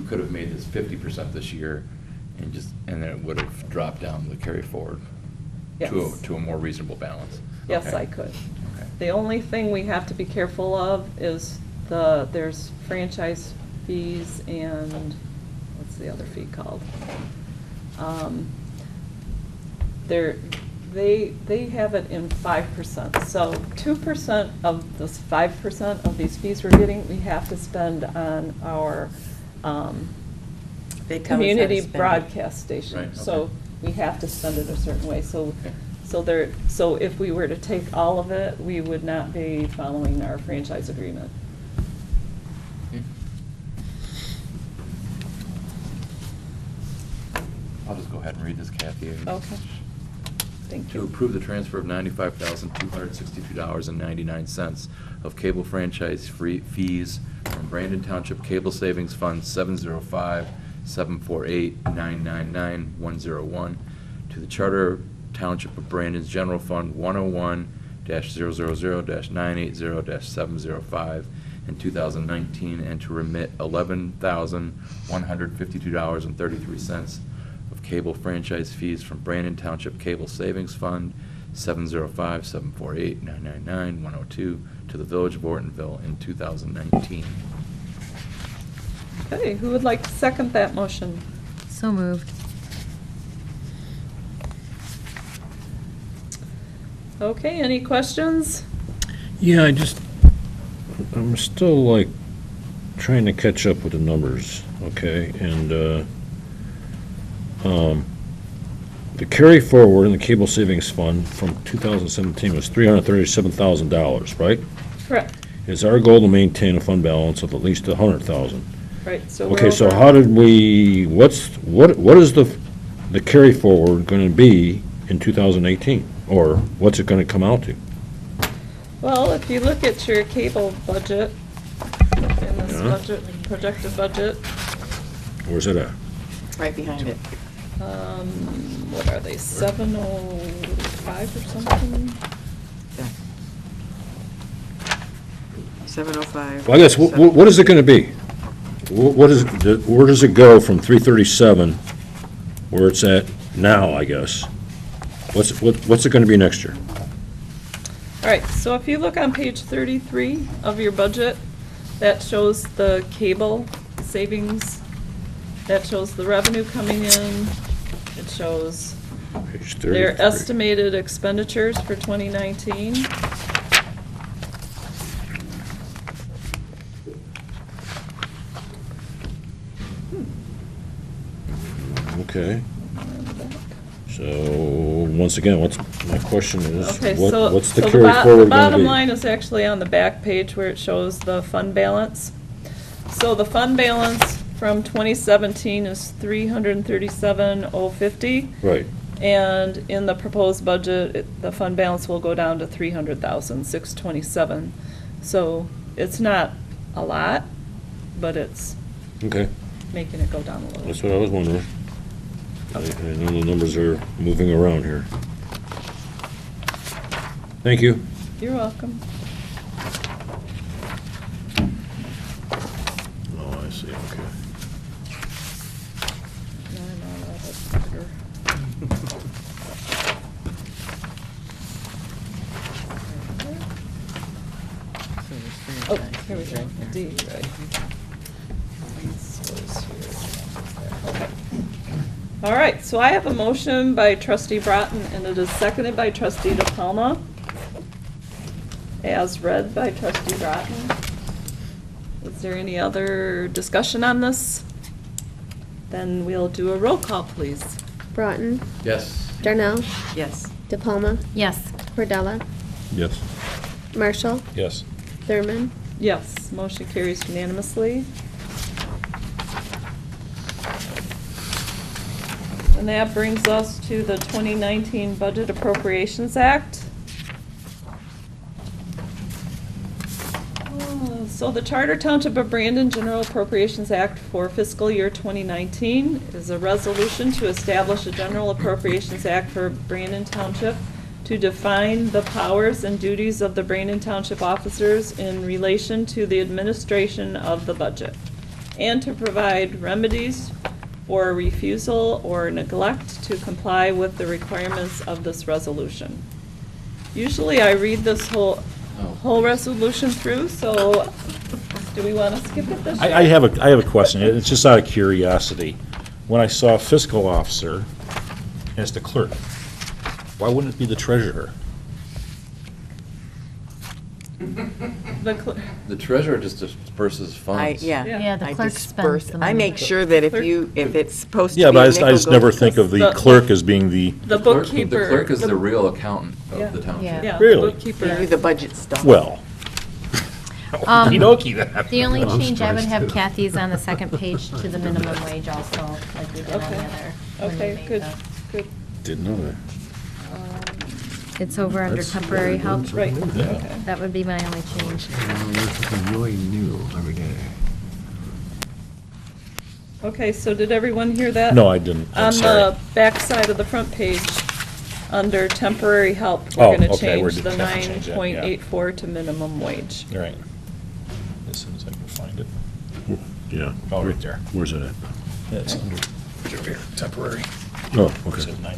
[SPEAKER 4] could have made this 50% this year, and then it would have dropped down the carry forward
[SPEAKER 1] Yes.
[SPEAKER 4] to a more reasonable balance.
[SPEAKER 1] Yes,
[SPEAKER 4] Okay.
[SPEAKER 1] I could.
[SPEAKER 4] Okay.
[SPEAKER 1] The only thing we have to be careful of is there's franchise fees and, what's the other fee called? They have it in 5%. So 2% of this 5% of these fees we're getting, we have to spend on our
[SPEAKER 11] They tell us how to
[SPEAKER 1] community
[SPEAKER 11] spend it.
[SPEAKER 1] broadcast station.
[SPEAKER 4] Right,
[SPEAKER 1] So
[SPEAKER 4] okay.
[SPEAKER 1] we have to spend it a certain way. So,
[SPEAKER 4] Okay.
[SPEAKER 1] so if we were to take all of it, we would not be following our franchise agreement.
[SPEAKER 4] I'll just go ahead and read this, Kathy.
[SPEAKER 1] Okay. Thank
[SPEAKER 4] To
[SPEAKER 1] you.
[SPEAKER 4] approve the transfer of $95,262.99 of cable franchise fees from Brandon Township Cable Savings Fund 705-748-999-101 to the Charter Township of Brandon's General Fund 101-000-980-705 in 2019, and to remit $11,152.33 of cable franchise fees from Brandon Township Cable Savings Fund 705-748-999-102 to the Village of Ortonville in 2019.
[SPEAKER 1] Okay, who would like to second that motion?
[SPEAKER 6] So moved.
[SPEAKER 1] Okay, any questions?
[SPEAKER 5] Yeah, I'm still like trying to catch up with the numbers, okay? And, the carry forward in the cable savings fund from 2017 was $337,000, right?
[SPEAKER 1] Correct,
[SPEAKER 5] It's our goal to maintain a fund balance of at least 100,000.
[SPEAKER 1] right, so we're
[SPEAKER 5] Okay, so
[SPEAKER 1] over-
[SPEAKER 5] how did we, what is the carry forward gonna be in 2018? Or what's it gonna come out to?
[SPEAKER 1] Well, if you look at your cable budget, in this
[SPEAKER 5] Yeah.
[SPEAKER 1] budget, projected budget,
[SPEAKER 5] Where's it at?
[SPEAKER 9] Right behind it.
[SPEAKER 1] what are they, 705 or something?
[SPEAKER 9] 705.
[SPEAKER 5] Well, I guess, what is it gonna be? Where does it go from 337, where it's at now, I guess? What's it gonna be next year?
[SPEAKER 1] All right, so if you look on page 33 of your budget, that shows the cable savings, that shows the revenue coming in, it shows
[SPEAKER 5] Page
[SPEAKER 1] their
[SPEAKER 5] 33.
[SPEAKER 1] estimated expenditures for 2019.
[SPEAKER 5] Okay. So, once again, my question is,
[SPEAKER 1] Okay, so,
[SPEAKER 5] what's the
[SPEAKER 1] so
[SPEAKER 5] carry forward
[SPEAKER 1] the
[SPEAKER 5] gonna
[SPEAKER 1] bottom
[SPEAKER 5] be?
[SPEAKER 1] line is actually on the back page where it shows the fund balance. So the fund balance from 2017 is 337,050.
[SPEAKER 5] Right,
[SPEAKER 1] And in the proposed budget, the fund balance will go down to 300,627. So it's not a lot, but it's,
[SPEAKER 5] okay.
[SPEAKER 1] making it go down a little.
[SPEAKER 5] That's what I was wondering. I know the numbers are moving around here. Thank you.
[SPEAKER 1] You're welcome.
[SPEAKER 5] Oh, I see, okay.
[SPEAKER 1] No, that's better. Oh, here we go, D, right. Okay. All right, so I have a motion by trustee Broughton, and it is seconded by trustee DePalma, as read by trustee Broughton. Is there any other discussion on this? Then we'll do a roll call, please.
[SPEAKER 2] Broughton,
[SPEAKER 4] Yes.
[SPEAKER 2] Darnell,
[SPEAKER 9] Yes.
[SPEAKER 2] DePalma,
[SPEAKER 6] Yes.
[SPEAKER 2] Cordella,
[SPEAKER 3] Yes.
[SPEAKER 2] Marshall,
[SPEAKER 3] Yes.
[SPEAKER 2] Thurman,
[SPEAKER 1] Yes, motion carries unanimously. And that brings us to the 2019 Budget Appropriations Act. So the Charter Township of Brandon General Appropriations Act for fiscal year 2019 is a resolution to establish a General Appropriations Act for Brandon Township to define the powers and duties of the Brandon Township officers in relation to the administration of the budget, and to provide remedies for refusal or neglect to comply with the requirements of this resolution. Usually I read this whole resolution through, so do we want to skip it this year?
[SPEAKER 3] I have a question. It's just out of curiosity. When I saw fiscal officer as the clerk, why wouldn't it be the treasurer?
[SPEAKER 4] The treasurer just disperses funds.
[SPEAKER 6] Yeah, the
[SPEAKER 9] I
[SPEAKER 6] clerk
[SPEAKER 9] disperse-
[SPEAKER 6] spends the
[SPEAKER 9] I
[SPEAKER 6] money.
[SPEAKER 9] make sure that if it's supposed to be.
[SPEAKER 3] Yeah, but I
[SPEAKER 9] nickel
[SPEAKER 3] just never
[SPEAKER 9] goes
[SPEAKER 3] think of the
[SPEAKER 1] The-
[SPEAKER 3] clerk as being the,
[SPEAKER 1] The bookkeeper.
[SPEAKER 4] The clerk is the real accountant
[SPEAKER 1] Yeah.
[SPEAKER 4] of the township.
[SPEAKER 6] Yeah.
[SPEAKER 1] Yeah,
[SPEAKER 3] Really?
[SPEAKER 1] bookkeeper.
[SPEAKER 9] They do the budget stuff.
[SPEAKER 3] well.
[SPEAKER 6] Um,
[SPEAKER 3] Okey-dokey then.
[SPEAKER 6] The only
[SPEAKER 5] I'm
[SPEAKER 6] change I would
[SPEAKER 5] surprised,
[SPEAKER 6] have
[SPEAKER 5] too.
[SPEAKER 6] Kathy's on the second page to the minimum wage also, like we did on the
[SPEAKER 1] Okay.
[SPEAKER 6] other. when we
[SPEAKER 1] Okay,
[SPEAKER 6] made
[SPEAKER 1] good,
[SPEAKER 6] the-
[SPEAKER 1] good.
[SPEAKER 5] Didn't know that.
[SPEAKER 6] It's over under
[SPEAKER 5] That's
[SPEAKER 6] temporary
[SPEAKER 5] very
[SPEAKER 6] help.
[SPEAKER 5] good.
[SPEAKER 1] Right,
[SPEAKER 5] Yeah.
[SPEAKER 1] okay.
[SPEAKER 6] That would be my only change.
[SPEAKER 5] Learn something really new every day.
[SPEAKER 1] Okay, so did everyone hear that?
[SPEAKER 3] No, I didn't. I'm
[SPEAKER 1] On
[SPEAKER 3] sorry.
[SPEAKER 1] the back side of the front page, under temporary help,
[SPEAKER 3] Oh,
[SPEAKER 1] we're gonna
[SPEAKER 3] okay, we're
[SPEAKER 1] change the
[SPEAKER 3] definitely change that, yeah.
[SPEAKER 1] 9.84 to minimum wage.
[SPEAKER 3] All right. As soon as I can find it.
[SPEAKER 5] Yeah.
[SPEAKER 3] Oh, right there.
[SPEAKER 5] Where's it at?
[SPEAKER 3] It's under, over here, temporary.
[SPEAKER 5] Oh,
[SPEAKER 3] It
[SPEAKER 5] okay.
[SPEAKER 3] says 9.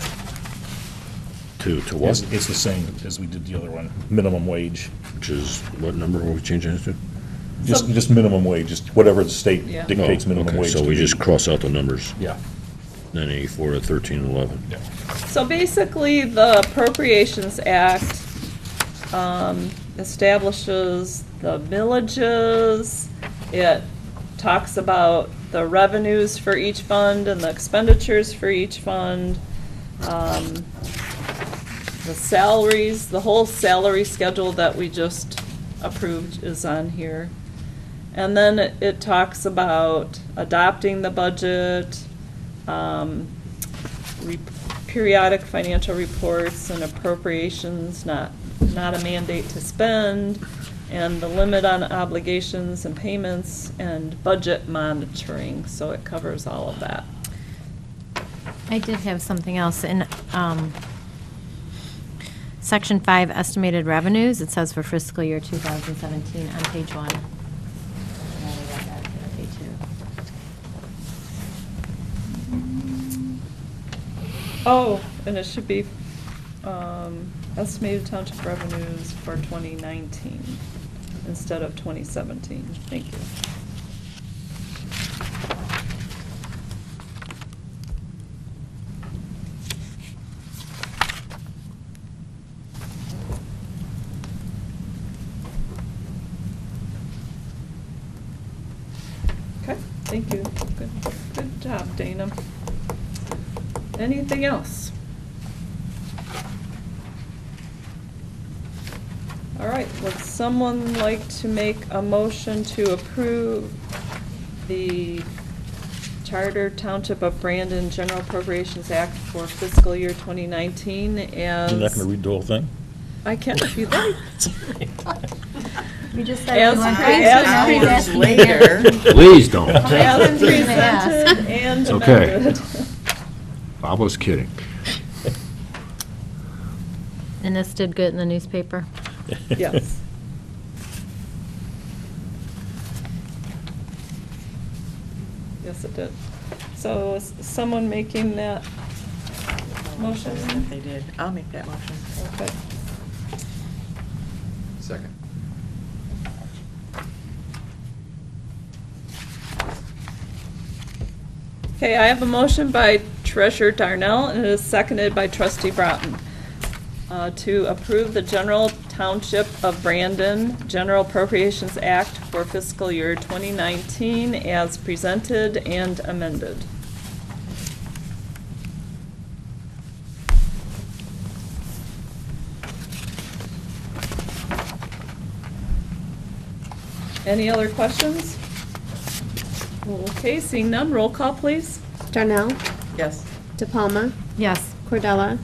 [SPEAKER 5] To what?
[SPEAKER 3] It's the same as we did the other one, minimum wage.
[SPEAKER 5] Which is, what number are we changing it to?
[SPEAKER 3] Just minimum wage, just whatever the state
[SPEAKER 1] Yeah.
[SPEAKER 3] dictates
[SPEAKER 5] Oh,
[SPEAKER 3] minimum
[SPEAKER 5] okay,
[SPEAKER 3] wage
[SPEAKER 5] so
[SPEAKER 3] to
[SPEAKER 5] we
[SPEAKER 3] be.
[SPEAKER 5] just cross out the numbers.
[SPEAKER 3] Yeah.
[SPEAKER 5] 984 to 1311.
[SPEAKER 3] Yeah.
[SPEAKER 1] So basically, the Appropriations Act establishes the millages. It talks about the revenues for each fund and the expenditures for each fund. The salaries, the whole salary schedule that we just approved is on here. And then it talks about adopting the budget, periodic financial reports and appropriations, not a mandate to spend, and the limit on obligations and payments, and budget monitoring, so it covers all of that.
[SPEAKER 6] I did have something else in, Section 5, estimated revenues, it says for fiscal year 2017 on page 1. And I read that the other day, too.
[SPEAKER 1] Oh, and it should be estimated township revenues for 2019 instead of 2017. Thank you. Okay, thank you. Good job, Dana. Anything else? All right, would someone like to make a motion to approve the Charter Township of Brandon General Appropriations Act for fiscal year 2019 as?
[SPEAKER 3] You're not going to read the whole thing?
[SPEAKER 1] I can't, if you'd like.
[SPEAKER 6] We just said
[SPEAKER 1] As
[SPEAKER 6] we want
[SPEAKER 1] pre-
[SPEAKER 6] things
[SPEAKER 1] as
[SPEAKER 6] to know
[SPEAKER 1] pre-
[SPEAKER 6] he's
[SPEAKER 9] Hours
[SPEAKER 6] asking
[SPEAKER 9] later.
[SPEAKER 6] here.
[SPEAKER 5] Please don't.
[SPEAKER 1] As
[SPEAKER 6] We're gonna ask.
[SPEAKER 1] presented and
[SPEAKER 5] Okay.
[SPEAKER 1] amended.
[SPEAKER 5] I was kidding.
[SPEAKER 6] And this did good in the newspaper.
[SPEAKER 1] Yes. Yes, it did. So is someone making that motion?
[SPEAKER 9] They did. I'll make that motion.
[SPEAKER 1] Okay.
[SPEAKER 4] Second.
[SPEAKER 1] Okay, I have a motion by Treasurer Darnell, and it is seconded by Trustee Broughton, to approve the General Township of Brandon General Appropriations Act for fiscal year 2019 as presented and amended. Any other questions? Okay, seeing none, roll call, please.
[SPEAKER 2] Darnell,
[SPEAKER 9] Yes.
[SPEAKER 2] DePalma,
[SPEAKER 6] Yes.
[SPEAKER 2] Cordella,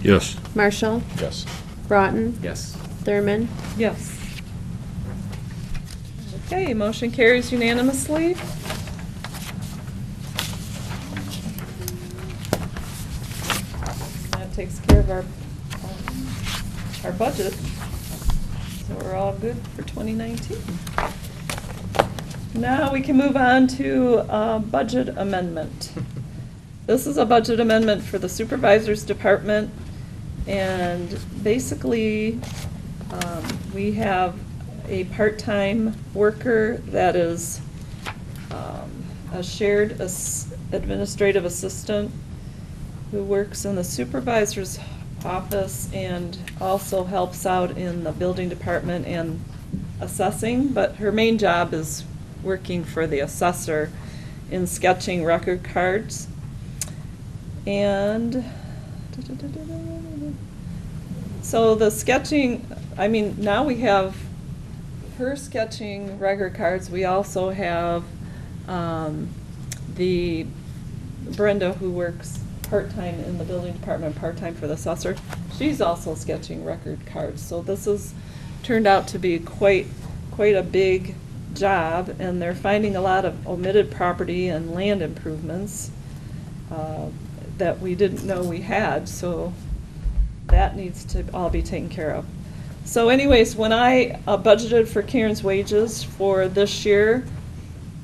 [SPEAKER 5] Yes.
[SPEAKER 2] Marshall,
[SPEAKER 3] Yes.
[SPEAKER 2] Broughton,
[SPEAKER 4] Yes.
[SPEAKER 2] Thurman.
[SPEAKER 1] Yes. Okay, motion carries unanimously. That takes care of our budget. So we're all good for 2019. Now we can move on to budget amendment. This is a budget amendment for the Supervisors Department, and basically, we have a part-time worker that is a shared administrative assistant who works in the supervisor's office and also helps out in the building department and assessing, but her main job is working for the assessor in sketching record cards. And so the sketching, I mean, now we have her sketching record cards. We also have the Brenda, who works part-time in the building department, part-time for the assessor. She's also sketching record cards. So this has turned out to be quite a big job, and they're finding a lot of omitted property and land improvements that we didn't know we had, so that needs to all be taken care of. So anyways, when I budgeted for Karen's wages for this year,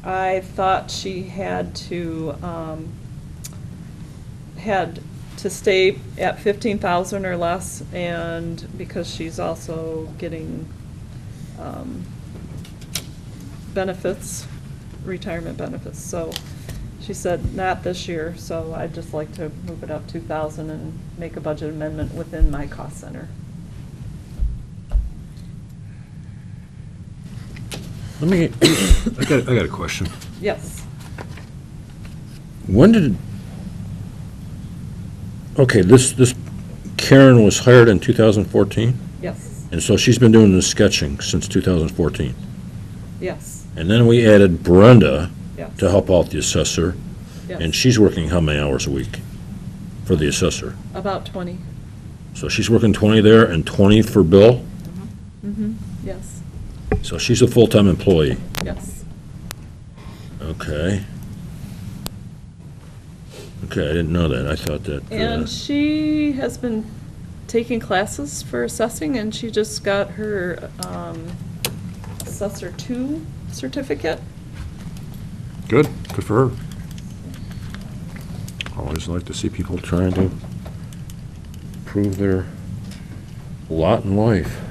[SPEAKER 1] I thought she had to stay at 15,000 or less, and because she's also getting benefits, retirement benefits. So she said not this year, so I'd just like to move it up 2,000 and make a budget amendment within my cost center.
[SPEAKER 5] Let me, I got a question.
[SPEAKER 1] Yes.
[SPEAKER 5] When did, okay, this Karen was hired in 2014?
[SPEAKER 1] Yes.
[SPEAKER 5] And so she's been doing the sketching since 2014.
[SPEAKER 1] Yes.
[SPEAKER 5] And then we added Brenda
[SPEAKER 1] Yes.
[SPEAKER 5] to help out the assessor.
[SPEAKER 1] Yes.
[SPEAKER 5] And she's working how many hours a week for the assessor?
[SPEAKER 1] About 20.
[SPEAKER 5] So she's working 20 there and 20 for Bill?
[SPEAKER 1] Mm-hmm. Yes.
[SPEAKER 5] So she's a full-time employee.
[SPEAKER 1] Yes.
[SPEAKER 5] Okay. Okay, I didn't know that. I thought that.
[SPEAKER 1] And she has been taking classes for assessing, and she just got her Assessor 2 certificate.
[SPEAKER 5] Good for her. Always like to see people trying to improve their lot in life.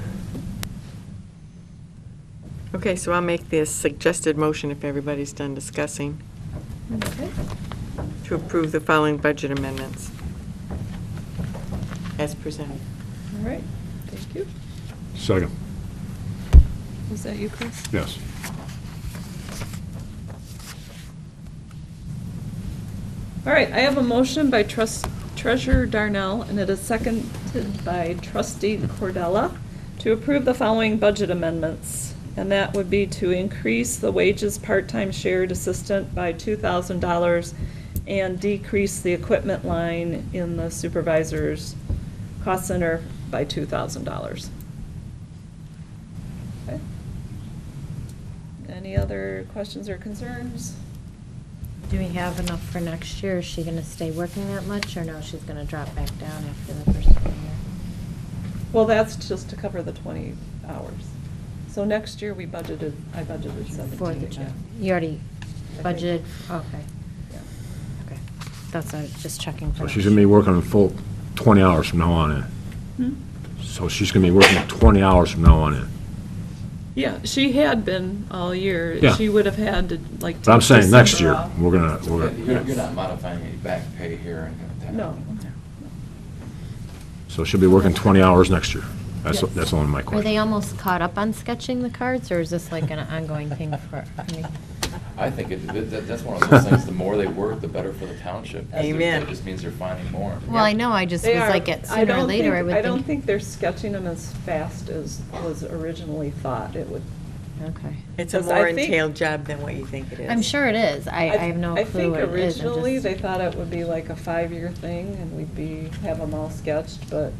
[SPEAKER 9] Okay, so I'll make this suggested motion if everybody's done discussing,
[SPEAKER 1] Okay.
[SPEAKER 9] to approve the following budget amendments as presented.
[SPEAKER 1] All right. Thank you.
[SPEAKER 5] Second.
[SPEAKER 1] Was that you, Chris?
[SPEAKER 5] Yes.
[SPEAKER 1] All right, I have a motion by Treasurer Darnell, and it is seconded by Trustee Cordella to approve the following budget amendments. And that would be to increase the wages part-time shared assistant by $2,000 and decrease the equipment line in the supervisor's cost center by $2,000. Okay. Any other questions or concerns?
[SPEAKER 6] Do we have enough for next year? Is she gonna stay working that much, or no, she's gonna drop back down after the first school year?
[SPEAKER 1] Well, that's just to cover the 20 hours. So next year, I budgeted 17.
[SPEAKER 6] Fourth of
[SPEAKER 1] yeah.
[SPEAKER 6] July. You already
[SPEAKER 1] I
[SPEAKER 6] budgeted,
[SPEAKER 1] think-
[SPEAKER 6] okay,
[SPEAKER 1] Yeah.
[SPEAKER 6] okay. That's, just checking for
[SPEAKER 5] So
[SPEAKER 6] next
[SPEAKER 5] she's gonna be
[SPEAKER 6] year.
[SPEAKER 5] working a full 20 hours from now on in.
[SPEAKER 1] Hmm?
[SPEAKER 5] So she's gonna be working 20 hours from now on in.
[SPEAKER 1] Yeah, she had been all year.
[SPEAKER 5] Yeah.
[SPEAKER 1] She would have had to, like,
[SPEAKER 5] But I'm
[SPEAKER 1] take
[SPEAKER 5] saying next
[SPEAKER 1] December
[SPEAKER 5] year,
[SPEAKER 1] off.
[SPEAKER 5] we're gonna,
[SPEAKER 4] You're not modifying any back pay here or anything like that?
[SPEAKER 1] No.
[SPEAKER 5] so she'll be working 20 hours next year. That's,
[SPEAKER 1] Yes.
[SPEAKER 5] that's only my
[SPEAKER 6] Are they
[SPEAKER 5] question.
[SPEAKER 6] almost caught up on sketching the cards, or is this like an ongoing thing for, I mean,
[SPEAKER 4] I think that's one of those things, the more they work, the better for the township.
[SPEAKER 9] Amen.
[SPEAKER 4] That just means they're finding more.
[SPEAKER 6] well, I know, I just was
[SPEAKER 1] They are.
[SPEAKER 6] like, it
[SPEAKER 1] I
[SPEAKER 6] sooner or
[SPEAKER 1] don't
[SPEAKER 6] later, I
[SPEAKER 1] think-
[SPEAKER 6] would
[SPEAKER 1] I don't
[SPEAKER 6] think.
[SPEAKER 1] think they're sketching them as fast as was originally thought it would.
[SPEAKER 6] Okay.
[SPEAKER 9] It's a
[SPEAKER 1] Because I
[SPEAKER 9] more
[SPEAKER 1] think-
[SPEAKER 9] entailed job than what you think it is.
[SPEAKER 6] I'm sure it is. I have no clue what it is.
[SPEAKER 1] I think
[SPEAKER 6] I'm
[SPEAKER 1] originally,
[SPEAKER 6] just-
[SPEAKER 1] they thought it would be like a 5-year thing, and we'd have them all sketched, but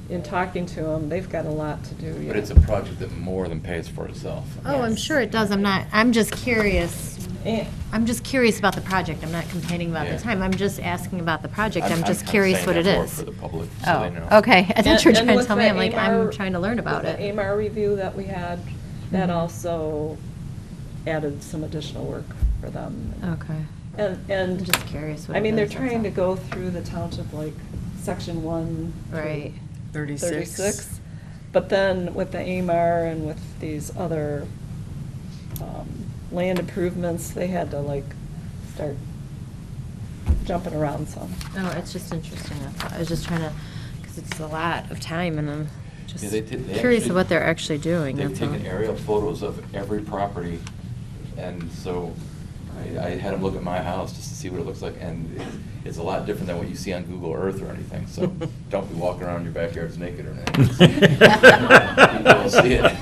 [SPEAKER 1] in talking to them, they've got a lot to do yet.
[SPEAKER 4] But it's a project that more than pays for itself.
[SPEAKER 6] Oh, I'm
[SPEAKER 1] Yes.
[SPEAKER 6] sure it does. I'm just curious.
[SPEAKER 1] And-
[SPEAKER 6] I'm just curious about the project. I'm not complaining about
[SPEAKER 4] Yeah.
[SPEAKER 6] the time. I'm just asking about the project. I'm just
[SPEAKER 4] kinda
[SPEAKER 6] curious
[SPEAKER 4] saying
[SPEAKER 6] what it
[SPEAKER 4] that more
[SPEAKER 6] is.
[SPEAKER 4] for the public, so they know.
[SPEAKER 6] Oh, okay. I thought you were
[SPEAKER 1] And
[SPEAKER 6] trying to
[SPEAKER 1] with
[SPEAKER 6] tell me,
[SPEAKER 1] the
[SPEAKER 6] I'm like, I'm
[SPEAKER 1] AMR
[SPEAKER 6] trying to learn about
[SPEAKER 1] with
[SPEAKER 6] it.
[SPEAKER 1] The AMR review that we had, that
[SPEAKER 6] Mhm.
[SPEAKER 1] also added some additional work for them.
[SPEAKER 6] Okay.
[SPEAKER 1] And,
[SPEAKER 6] I'm just curious what
[SPEAKER 1] I
[SPEAKER 6] it
[SPEAKER 1] mean, they're
[SPEAKER 6] is, that's
[SPEAKER 1] trying to
[SPEAKER 6] all.
[SPEAKER 1] go through the township, like, section 1 to
[SPEAKER 6] Right.
[SPEAKER 1] 36. But then with the AMR and with these other land improvements, they had to, like, start jumping around some.
[SPEAKER 6] Oh, it's just interesting. That's all. I was just trying to, because it's a lot of time, and I'm just
[SPEAKER 4] Yeah, they
[SPEAKER 6] curious
[SPEAKER 4] actually-
[SPEAKER 6] of what they're actually doing.
[SPEAKER 4] They've
[SPEAKER 6] That's all.
[SPEAKER 4] taken aerial photos of every property, and so I had them look at my house just to see what it looks like, and it's a lot different than what you see on Google Earth or anything, so don't be walking around your backyards naked or anything. People will see it.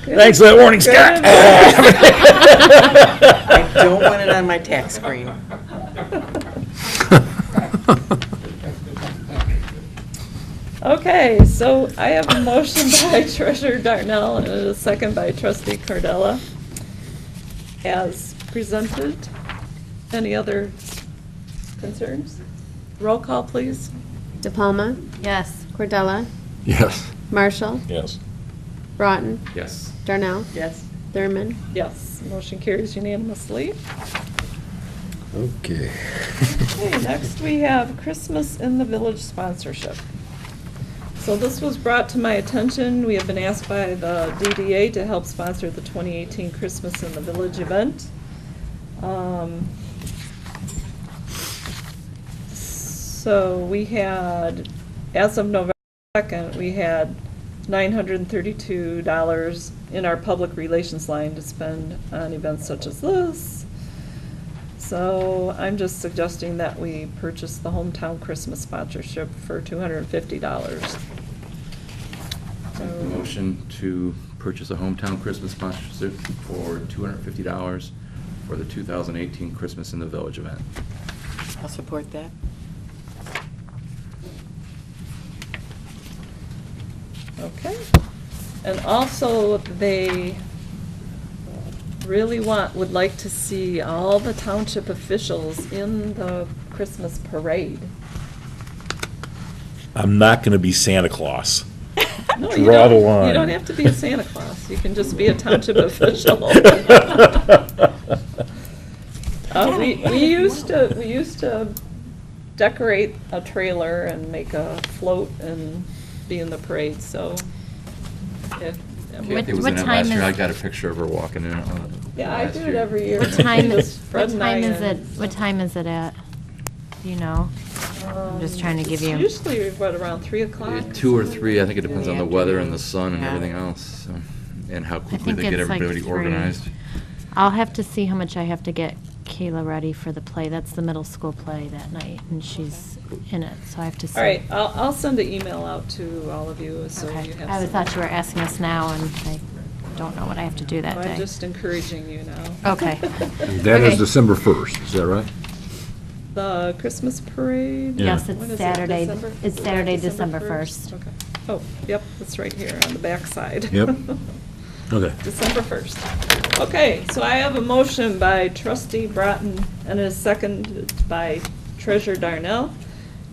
[SPEAKER 3] Thanks for that warning, Scott.
[SPEAKER 9] I don't want it on my tax screen.
[SPEAKER 1] Okay, so I have a motion by Treasurer Darnell and a second by Trustee Cardella as presented. Any other concerns? Roll call, please.
[SPEAKER 2] DePalma,
[SPEAKER 6] Yes.
[SPEAKER 2] Cordella,
[SPEAKER 5] Yes.
[SPEAKER 2] Marshall,
[SPEAKER 3] Yes.
[SPEAKER 2] Broughton,
[SPEAKER 4] Yes.
[SPEAKER 2] Darnell,
[SPEAKER 9] Yes.
[SPEAKER 2] Thurman.
[SPEAKER 1] Yes, motion carries unanimously.
[SPEAKER 5] Okay.
[SPEAKER 1] Okay, next we have Christmas in the Village sponsorship. So this was brought to my attention. We have been asked by the DDA to help sponsor the 2018 Christmas in the Village event. So we had, as of November 2nd, we had $932 in our public relations line to spend on events such as this. So I'm just suggesting that we purchase the hometown Christmas sponsorship for $250.
[SPEAKER 4] Motion to purchase a hometown Christmas sponsorship for $250 for the 2018 Christmas in the Village event.
[SPEAKER 9] I'll support that.
[SPEAKER 1] Okay. And also, they really would like to see all the township officials in the Christmas parade.
[SPEAKER 3] I'm not going to be Santa Claus.
[SPEAKER 1] No,
[SPEAKER 3] Draw
[SPEAKER 1] you
[SPEAKER 3] the
[SPEAKER 1] don't.
[SPEAKER 3] line.
[SPEAKER 1] You don't have to be a Santa Claus. You can just be a township official. We used to decorate a trailer and make a float and be in the parade, so if.
[SPEAKER 4] Kathy was
[SPEAKER 6] what
[SPEAKER 4] in it
[SPEAKER 6] time
[SPEAKER 4] last year.
[SPEAKER 6] is-
[SPEAKER 4] I got a picture of her walking in it.
[SPEAKER 1] Yeah, I
[SPEAKER 4] last
[SPEAKER 1] do it
[SPEAKER 4] year.
[SPEAKER 1] every year.
[SPEAKER 6] What time,
[SPEAKER 1] Just
[SPEAKER 6] what
[SPEAKER 1] Fred and I
[SPEAKER 6] time is it,
[SPEAKER 1] and-
[SPEAKER 6] what time is it at? Do you know? I'm just trying to give
[SPEAKER 1] It's
[SPEAKER 6] you.
[SPEAKER 1] usually, what, around 3 o'clock?
[SPEAKER 4] 2 or 3, I think it depends on the weather and the sun and
[SPEAKER 9] Yeah.
[SPEAKER 4] everything else, so, and how quickly
[SPEAKER 6] think
[SPEAKER 4] they get
[SPEAKER 6] it's like
[SPEAKER 4] everybody
[SPEAKER 6] 3.
[SPEAKER 4] organized.
[SPEAKER 6] I'll have to see how much I have to get Kayla ready for the play. That's the middle school play that night, and she's in it, so I have to see.
[SPEAKER 1] All right, I'll send an email out to all of you, so
[SPEAKER 6] Okay.
[SPEAKER 1] you have.
[SPEAKER 6] I
[SPEAKER 1] some-
[SPEAKER 6] thought you were asking us now, and I don't know what I have to do that
[SPEAKER 1] I'm
[SPEAKER 6] day.
[SPEAKER 1] just encouraging you now.
[SPEAKER 6] Okay.
[SPEAKER 5] That is
[SPEAKER 6] Okay.
[SPEAKER 5] December 1st, is that right?
[SPEAKER 1] The Christmas parade?
[SPEAKER 6] Yes,
[SPEAKER 1] When
[SPEAKER 6] it's
[SPEAKER 1] is it,
[SPEAKER 6] Saturday.
[SPEAKER 1] December?
[SPEAKER 6] It's
[SPEAKER 1] Is it
[SPEAKER 6] Saturday,
[SPEAKER 1] December
[SPEAKER 6] December 1st.
[SPEAKER 1] Okay. Oh, yep, it's right here on the back side.
[SPEAKER 3] Yep. Okay.
[SPEAKER 1] December 1st. Okay, so I have a motion by trustee Broughton and a second by treasurer Darnell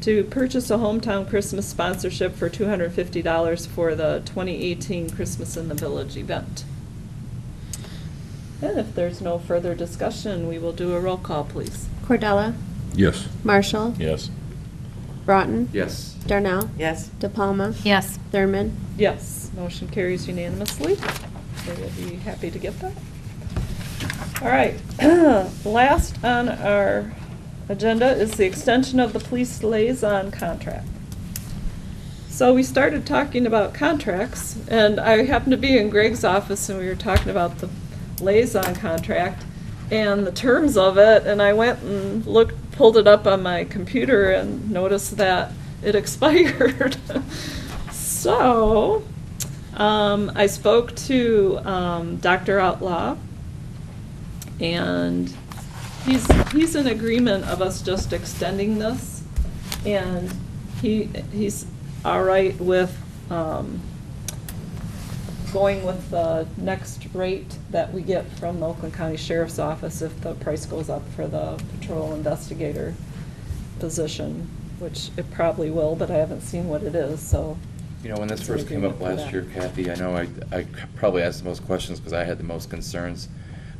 [SPEAKER 1] to purchase a hometown Christmas sponsorship for $250 for the 2018 Christmas in the Village event. And if there's no further discussion, we will do a roll call, please.
[SPEAKER 2] Cordella,
[SPEAKER 3] Yes.
[SPEAKER 2] Marshall,
[SPEAKER 3] Yes.
[SPEAKER 2] Broughton,
[SPEAKER 4] Yes.
[SPEAKER 2] Darnell,
[SPEAKER 11] Yes.
[SPEAKER 2] DePalma,
[SPEAKER 6] Yes.
[SPEAKER 2] Thurman.
[SPEAKER 1] Yes, motion carries unanimously. They will be happy to get that. All right, last on our agenda is the extension of the police liaison contract. So we started talking about contracts, and I happened to be in Greg's office, and we were talking about the liaison contract and the terms of it, and I went and pulled it up on my computer and noticed that it expired. So, I spoke to Dr. Outlaw, and he's in agreement of us just extending this, and he's all right with going with the next rate that we get from the Oakland County Sheriff's Office if the price goes up for the patrol investigator position, which it probably will, but I haven't seen what it is, so.
[SPEAKER 4] You know, when this
[SPEAKER 1] It's an
[SPEAKER 4] first came up
[SPEAKER 1] agreement for
[SPEAKER 4] last
[SPEAKER 1] that.
[SPEAKER 4] year, Kathy, I know I probably asked the most questions because I had the most concerns.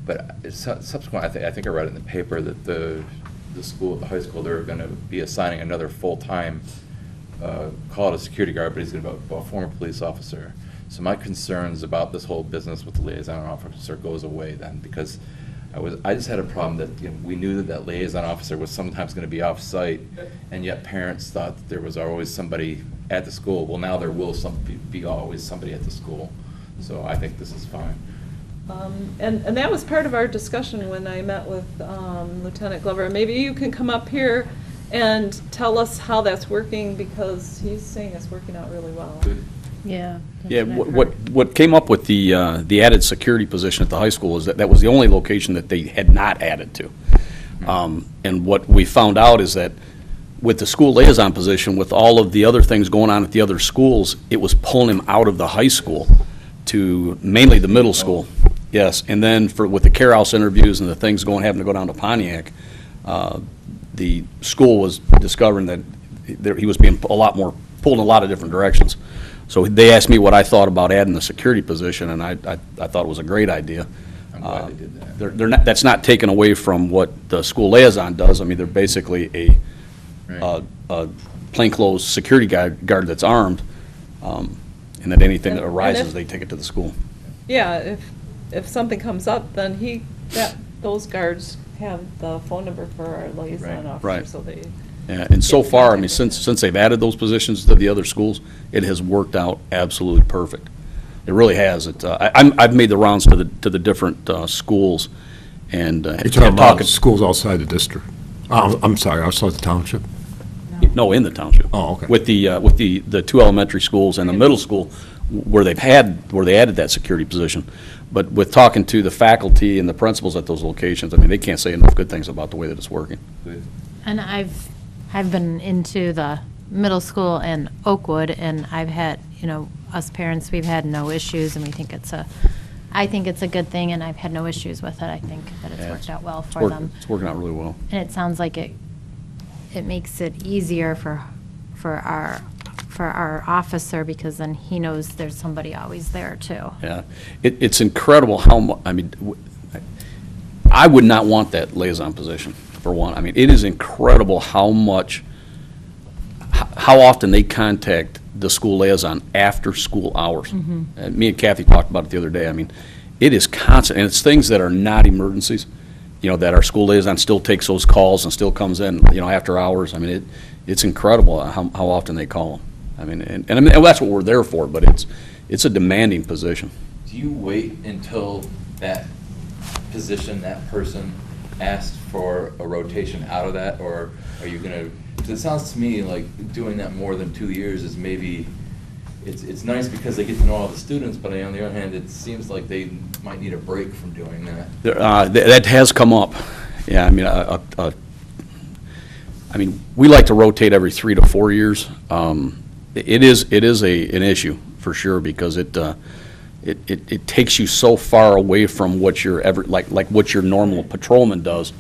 [SPEAKER 4] But subsequent, I think I read it in the paper that the school, the high school, they're going to be assigning another full-time, call it a security guard, but he's going to be a former police officer. So my concerns about this whole business with the liaison officer goes away then, because I just had a problem that, you know, we knew that liaison officer was sometimes going to be off-site, and yet parents thought that there was always somebody at the school. Well, now there will be always somebody at the school. So I think this is fine.
[SPEAKER 1] And that was part of our discussion when I met with Lieutenant Glover. Maybe you can come up here and tell us how that's working, because he's saying it's working out really well.
[SPEAKER 4] Good.
[SPEAKER 6] Yeah.
[SPEAKER 12] Yeah, what came up with the added security position at the high school is that was the only location that they had not added to. And what we found out is that with the school liaison position, with all of the other things going on at the other schools, it was pulling him out of the high school to mainly the middle school. Yes, and then with the care house interviews and the things having to go down to Pontiac, the school was discovering that he was being pulled in a lot of different directions. So they asked me what I thought about adding the security position, and I thought it was a great idea.
[SPEAKER 4] I'm glad they did that.
[SPEAKER 12] That's not taken away from what the school liaison does. I mean, they're basically
[SPEAKER 4] Right.
[SPEAKER 12] a plainclothes security guard that's armed, and that anything that
[SPEAKER 1] And
[SPEAKER 12] arises,
[SPEAKER 1] if-
[SPEAKER 12] they take it to the school.
[SPEAKER 1] Yeah, if something comes up, then those guards have the phone number for our liaison
[SPEAKER 4] Right.
[SPEAKER 1] officer,
[SPEAKER 12] Right.
[SPEAKER 1] so they.
[SPEAKER 12] Yeah, and so
[SPEAKER 1] Get
[SPEAKER 12] far, I mean,
[SPEAKER 1] contacted.
[SPEAKER 12] since they've added those positions to the other schools, it has worked out absolutely perfect. It really has. I've made the rounds to the different schools, and
[SPEAKER 5] You're talking about schools outside the district? I'm sorry, outside the township?
[SPEAKER 12] No, in the township.
[SPEAKER 5] Oh, okay.
[SPEAKER 12] With the two elementary schools and the middle school, where they added that security position. But with talking to the faculty and the principals at those locations, I mean, they can't say enough good things about the way that it's working.
[SPEAKER 4] Good.
[SPEAKER 6] And I've been into the middle school in Oakwood, and I've had, us parents, we've had no issues, and I think it's a good thing, and I've had no issues with it. I think that it's
[SPEAKER 12] Yeah,
[SPEAKER 6] worked out well for them.
[SPEAKER 12] It's working out really well.
[SPEAKER 6] And it sounds like it makes it easier for our officer, because then he knows there's somebody always there too.
[SPEAKER 12] Yeah. It's incredible how much, I mean, I would not want that liaison position, for one. I mean, it is incredible how often they contact the school liaison after school hours. And me and Kathy talked about it the other day. I mean, it is constant, and it's things that are not emergencies, that our school liaison still takes those calls and still comes in, after hours. I mean, it's incredible how often they call them. I mean, and I mean, that's what we're there for, but it's a demanding position.
[SPEAKER 4] Do you wait until that position, that person asks for a rotation out of that, or are you going to, because it sounds to me like doing that more than 2 years is maybe, it's nice because they get to know all the students, but on the other hand, it seems like they might need a break from doing that.
[SPEAKER 12] That has come up. Yeah, I mean, we like to rotate every 3 to 4 years. it is an issue, for sure, because it takes you so far away from what your what your normal patrolman does,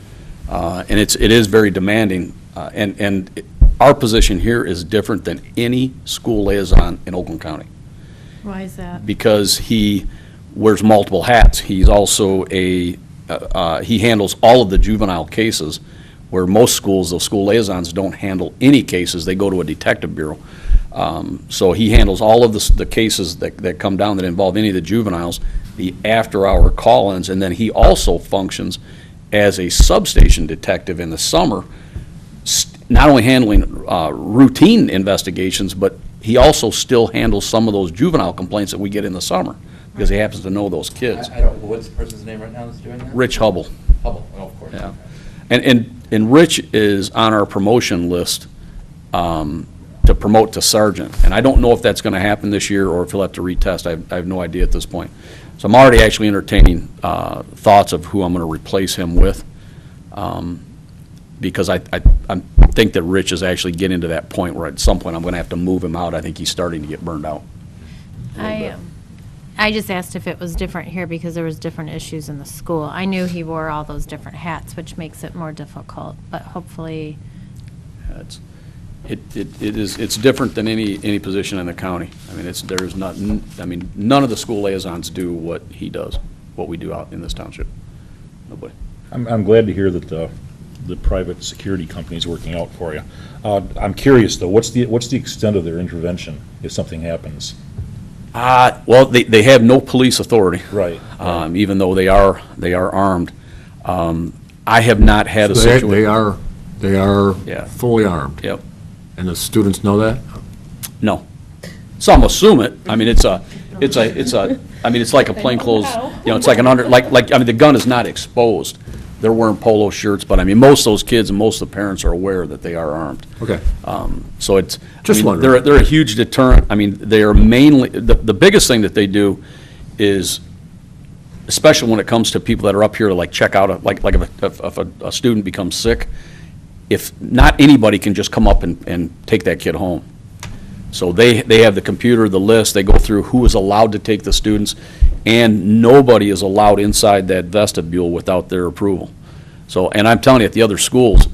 [SPEAKER 12] and it is very demanding. And our position here is different than any school liaison in Oakland County,
[SPEAKER 6] Why is that?
[SPEAKER 12] because he wears multiple hats. He's also he handles all of the juvenile cases, where most schools, those school liaisons, don't handle any cases. They go to a detective bureau. So he handles all of the cases that come down that involve any of the juveniles, the after-hour call-ins, and then he also functions as a substation detective in the summer, not only handling routine investigations, but he also still handles some of those juvenile complaints that we get in the summer, because he happens to know those kids.
[SPEAKER 4] I don't, what's the person's name right now that's doing that?
[SPEAKER 12] Rich Hubble.
[SPEAKER 4] Hubble, oh, of course.
[SPEAKER 12] Yeah. And Rich is on our promotion list to promote to sergeant. And I don't know if that's going to happen this year or if he'll have to retest. I have no idea at this point. So I'm already actually entertaining thoughts of who I'm going to replace him with, because I think that Rich is actually getting to that point where at some point I'm going to have to move him out. I think he's starting to get burned out.
[SPEAKER 6] I just asked if it was different here because there was different issues in the school. I knew he wore all those different hats, which makes it more difficult, but hopefully.
[SPEAKER 12] It's different than any position in the county. I mean, none of the school liaisons do what he does, what we do out in this township. Nobody.
[SPEAKER 3] I'm glad to hear that the private security company is working out for you. I'm curious, though, what's the extent of their intervention if something happens?
[SPEAKER 12] Well, they have no police authority.
[SPEAKER 3] Right.
[SPEAKER 12] Even though they are armed. I have not had a situation.
[SPEAKER 5] They are
[SPEAKER 12] Yeah.
[SPEAKER 5] fully armed.
[SPEAKER 12] Yep.
[SPEAKER 5] And the students know that?
[SPEAKER 12] No. Some assume it. I mean, it's like a plainclothes, it's like the gun is not exposed. They're wearing polo shirts, but I mean, most of those kids and most of the parents are aware that they are armed.
[SPEAKER 5] Okay.
[SPEAKER 12] So it's,
[SPEAKER 5] Just wondering.
[SPEAKER 12] they're a huge deterrent. I mean, they are mainly, the biggest thing that they do is, especially when it comes to people that are up here to like check out, if a student becomes sick, if not anybody can just come up and take that kid home. So they have the computer, the list, they go through who is allowed to take the students, and nobody is allowed inside that vestibule without their approval. So, and I'm telling you, at the other schools,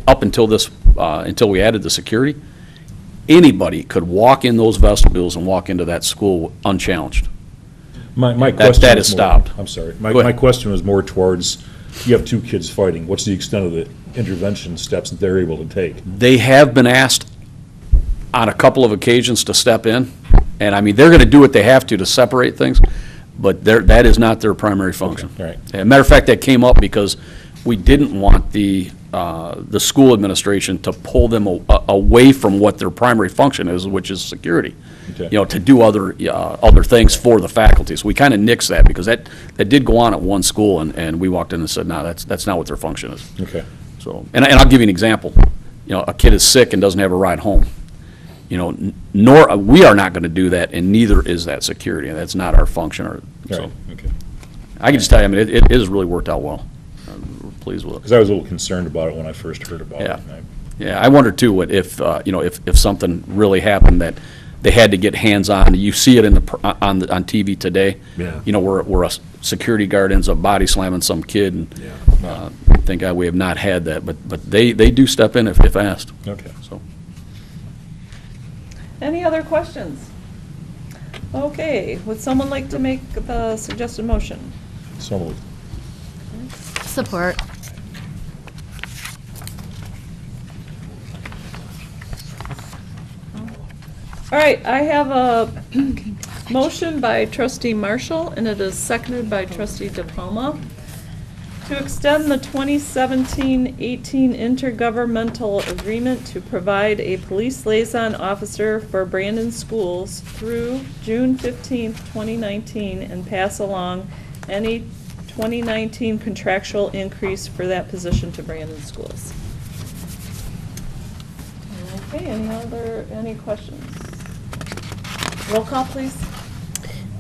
[SPEAKER 12] up until until we added the security, anybody could walk in those vestibules and walk into that school unchallenged.
[SPEAKER 3] My question
[SPEAKER 12] that
[SPEAKER 3] was
[SPEAKER 12] is
[SPEAKER 3] more-
[SPEAKER 12] stopped.
[SPEAKER 3] I'm sorry.
[SPEAKER 12] Go
[SPEAKER 3] My
[SPEAKER 12] ahead.
[SPEAKER 3] question was more towards, you have two kids fighting. What's the extent of the intervention steps that they're able to take?
[SPEAKER 12] They have been asked on a couple of occasions to step in, and I mean, they're going to do what they have to separate things, but that is not their primary function.
[SPEAKER 3] Okay, all right.
[SPEAKER 12] As a matter of fact, that came up because we didn't want the school administration to pull them away from what their primary function is, which is security.
[SPEAKER 3] Okay.
[SPEAKER 12] To do other things for the faculty. So we kind of nixed that because that did go on at one school, and we walked in and said, no, that's not what their function is.
[SPEAKER 3] Okay.
[SPEAKER 12] So, and I'll give you an example. A kid is sick and doesn't have a ride home. Nor we are not going to do that, and neither is that security. And that's not our function.
[SPEAKER 3] All
[SPEAKER 12] So
[SPEAKER 3] right, okay.
[SPEAKER 12] I can just tell you, I mean, it has really worked out well. I'm pleased with it.
[SPEAKER 3] Because I was a little concerned about it when I first heard about
[SPEAKER 12] Yeah.
[SPEAKER 3] it. and
[SPEAKER 12] Yeah, I wonder too, if something really happened that they had to get hands-on. You see it on TV today.
[SPEAKER 5] Yeah.
[SPEAKER 12] Where a security guard ends up body slamming some kid, and thank God we have not had that. But they do step in if asked.
[SPEAKER 3] Okay.
[SPEAKER 12] So.
[SPEAKER 1] Any other questions? Okay, would someone like to make the suggested motion?
[SPEAKER 3] So moved.
[SPEAKER 6] Support.
[SPEAKER 1] All right, I have a motion by trustee Marshall, and it is seconded by trustee DePalma, to extend the 2017-18 intergovernmental agreement to provide a police liaison officer for Brandon schools through June 15th, 2019, and pass along any 2019 contractual increase for that position to Brandon schools. Okay, any questions? Roll call, please.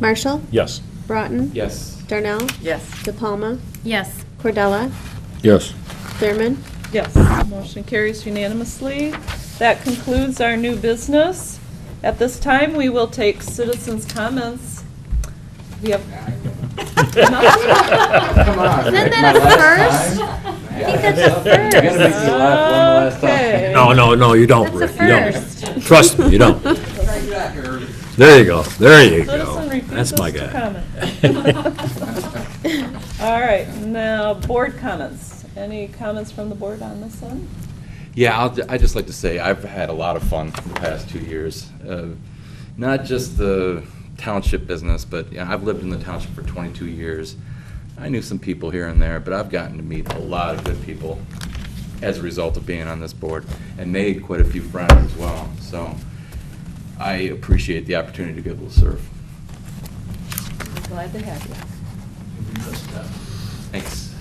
[SPEAKER 2] Marshall?
[SPEAKER 3] Yes.
[SPEAKER 2] Broughton?
[SPEAKER 4] Yes.
[SPEAKER 2] Darnell?
[SPEAKER 9] Yes.
[SPEAKER 2] DePalma?
[SPEAKER 6] Yes.
[SPEAKER 2] Cordella?
[SPEAKER 5] Yes.
[SPEAKER 2] Thurman?
[SPEAKER 1] Yes, motion carries unanimously. That concludes our new business. At this time, we will take citizens' comments. We have.
[SPEAKER 4] Come on.
[SPEAKER 6] Isn't that a first? I think that's a
[SPEAKER 4] You gotta make
[SPEAKER 6] first.
[SPEAKER 4] me laugh one last
[SPEAKER 1] Okay.
[SPEAKER 5] No, you don't,
[SPEAKER 6] That's a
[SPEAKER 5] Rick, you don't.
[SPEAKER 6] first.
[SPEAKER 5] Trust me, you don't. There you go, there you
[SPEAKER 1] Citizen
[SPEAKER 5] go.
[SPEAKER 1] refusals
[SPEAKER 5] That's my
[SPEAKER 1] to
[SPEAKER 5] guy.
[SPEAKER 1] comment. All right, now, board comments. Any comments from the board on this one?
[SPEAKER 4] Yeah, I'd just like to say I've had a lot of fun the past 2 years. Not just the township business, but I've lived in the township for 22 years. I knew some people here and there, but I've gotten to meet a lot of good people as a result of being on this board, and made quite a few friends as well. So I appreciate the opportunity to be able to serve.
[SPEAKER 1] Glad to have you.
[SPEAKER 4] Thanks.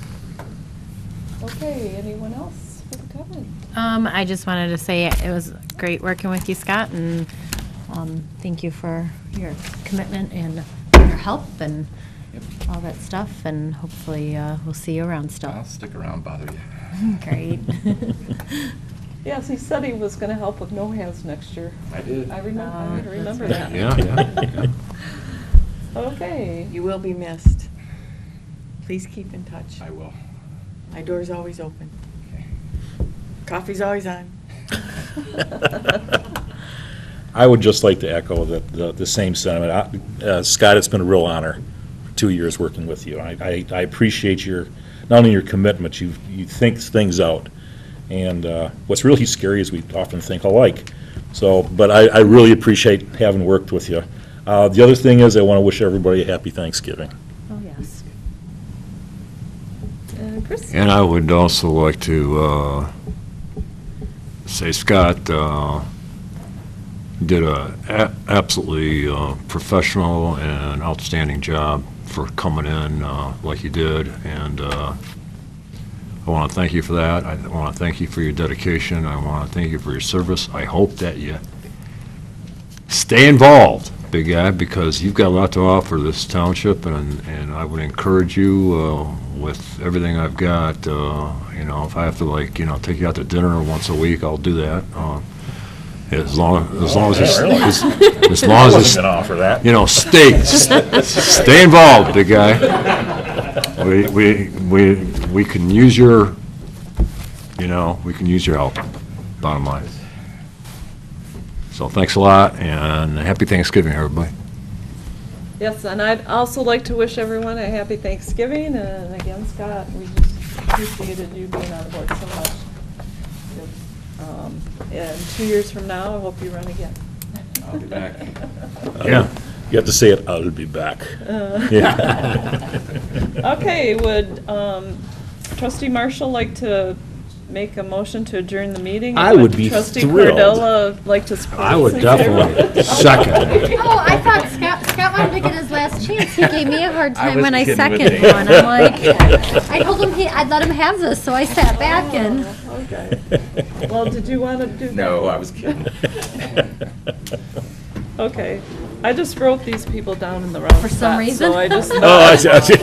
[SPEAKER 1] Okay, anyone else with a comment?
[SPEAKER 6] I just wanted to say it was great working with you, Scott, and thank you for your commitment and your help and all that stuff, and hopefully we'll see you around still.
[SPEAKER 4] I'll stick around, bother you.
[SPEAKER 6] Great.
[SPEAKER 1] Yes, he said he was going to help with no-hands next year.
[SPEAKER 4] I did.
[SPEAKER 1] I remember that.
[SPEAKER 5] Yeah.
[SPEAKER 1] Okay.
[SPEAKER 11] You will be missed. Please keep in touch.
[SPEAKER 4] I will.
[SPEAKER 11] My door's always open.
[SPEAKER 4] Okay.
[SPEAKER 11] Coffee's always on.
[SPEAKER 3] I would just like to echo the same sentiment. Scott, it's been a real honor for 2 years working with you. I appreciate not only your commitment, you think things out. And what's really scary is we often think alike. So, but I really appreciate having worked with you. The other thing is I want to wish everybody a happy Thanksgiving.
[SPEAKER 1] Oh, yes. And Chris?
[SPEAKER 5] And I would also like to say Scott did a absolutely professional and outstanding job for coming in like you did, and I want to thank you for that. I want to thank you for your dedication. I want to thank you for your service. I hope that you stay involved, big guy, because you've got a lot to offer this township, and I would encourage you with everything I've got. If I have to take you out to dinner once a week, I'll do that. As long as it's
[SPEAKER 3] Gonna offer that.
[SPEAKER 5] stay involved, big guy. We can use your, help, bottom line. So thanks a lot, and happy Thanksgiving, everybody.
[SPEAKER 1] Yes, and I'd also like to wish everyone a happy Thanksgiving, and again, Scott, we just appreciated you being on the board so much. And 2 years from now, I hope you run again.
[SPEAKER 4] I'll be back.
[SPEAKER 5] Yeah.
[SPEAKER 3] You have to say it, I'll be back.
[SPEAKER 1] Okay, would Trustee Marshall like to make a motion to adjourn the meeting?
[SPEAKER 3] I would be
[SPEAKER 1] Trustee
[SPEAKER 3] thrilled.
[SPEAKER 1] Cordella like to support?
[SPEAKER 5] I would definitely second.
[SPEAKER 6] Oh, I thought Scott wanted to get his last chance. He gave me a hard
[SPEAKER 4] I
[SPEAKER 6] time
[SPEAKER 4] was
[SPEAKER 6] when I
[SPEAKER 4] kidding with
[SPEAKER 6] seconded
[SPEAKER 4] you.
[SPEAKER 6] one. I'm like, I told him I'd let him have this, so I sat back and.
[SPEAKER 1] Okay. Well, did you want to do that?
[SPEAKER 4] No, I was kidding.
[SPEAKER 1] Okay. I just wrote these people down in the wrong
[SPEAKER 6] For some
[SPEAKER 1] spot,
[SPEAKER 6] reason?
[SPEAKER 1] So I just.
[SPEAKER 3] Oh, I see.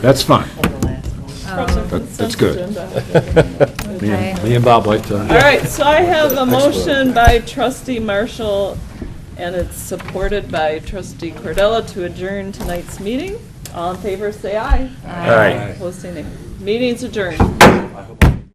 [SPEAKER 5] That's fine.
[SPEAKER 1] From the
[SPEAKER 5] That's
[SPEAKER 1] consent
[SPEAKER 5] good.
[SPEAKER 1] agenda.
[SPEAKER 6] Okay.
[SPEAKER 5] Me and Bob like to.
[SPEAKER 1] All right, so I have a motion by Trustee Marshall, and it's supported by Trustee Cordella to adjourn tonight's meeting. All in favor, say aye.
[SPEAKER 3] Aye.
[SPEAKER 1] Opposed, say nay. Meeting's adjourned.
[SPEAKER 4] I hope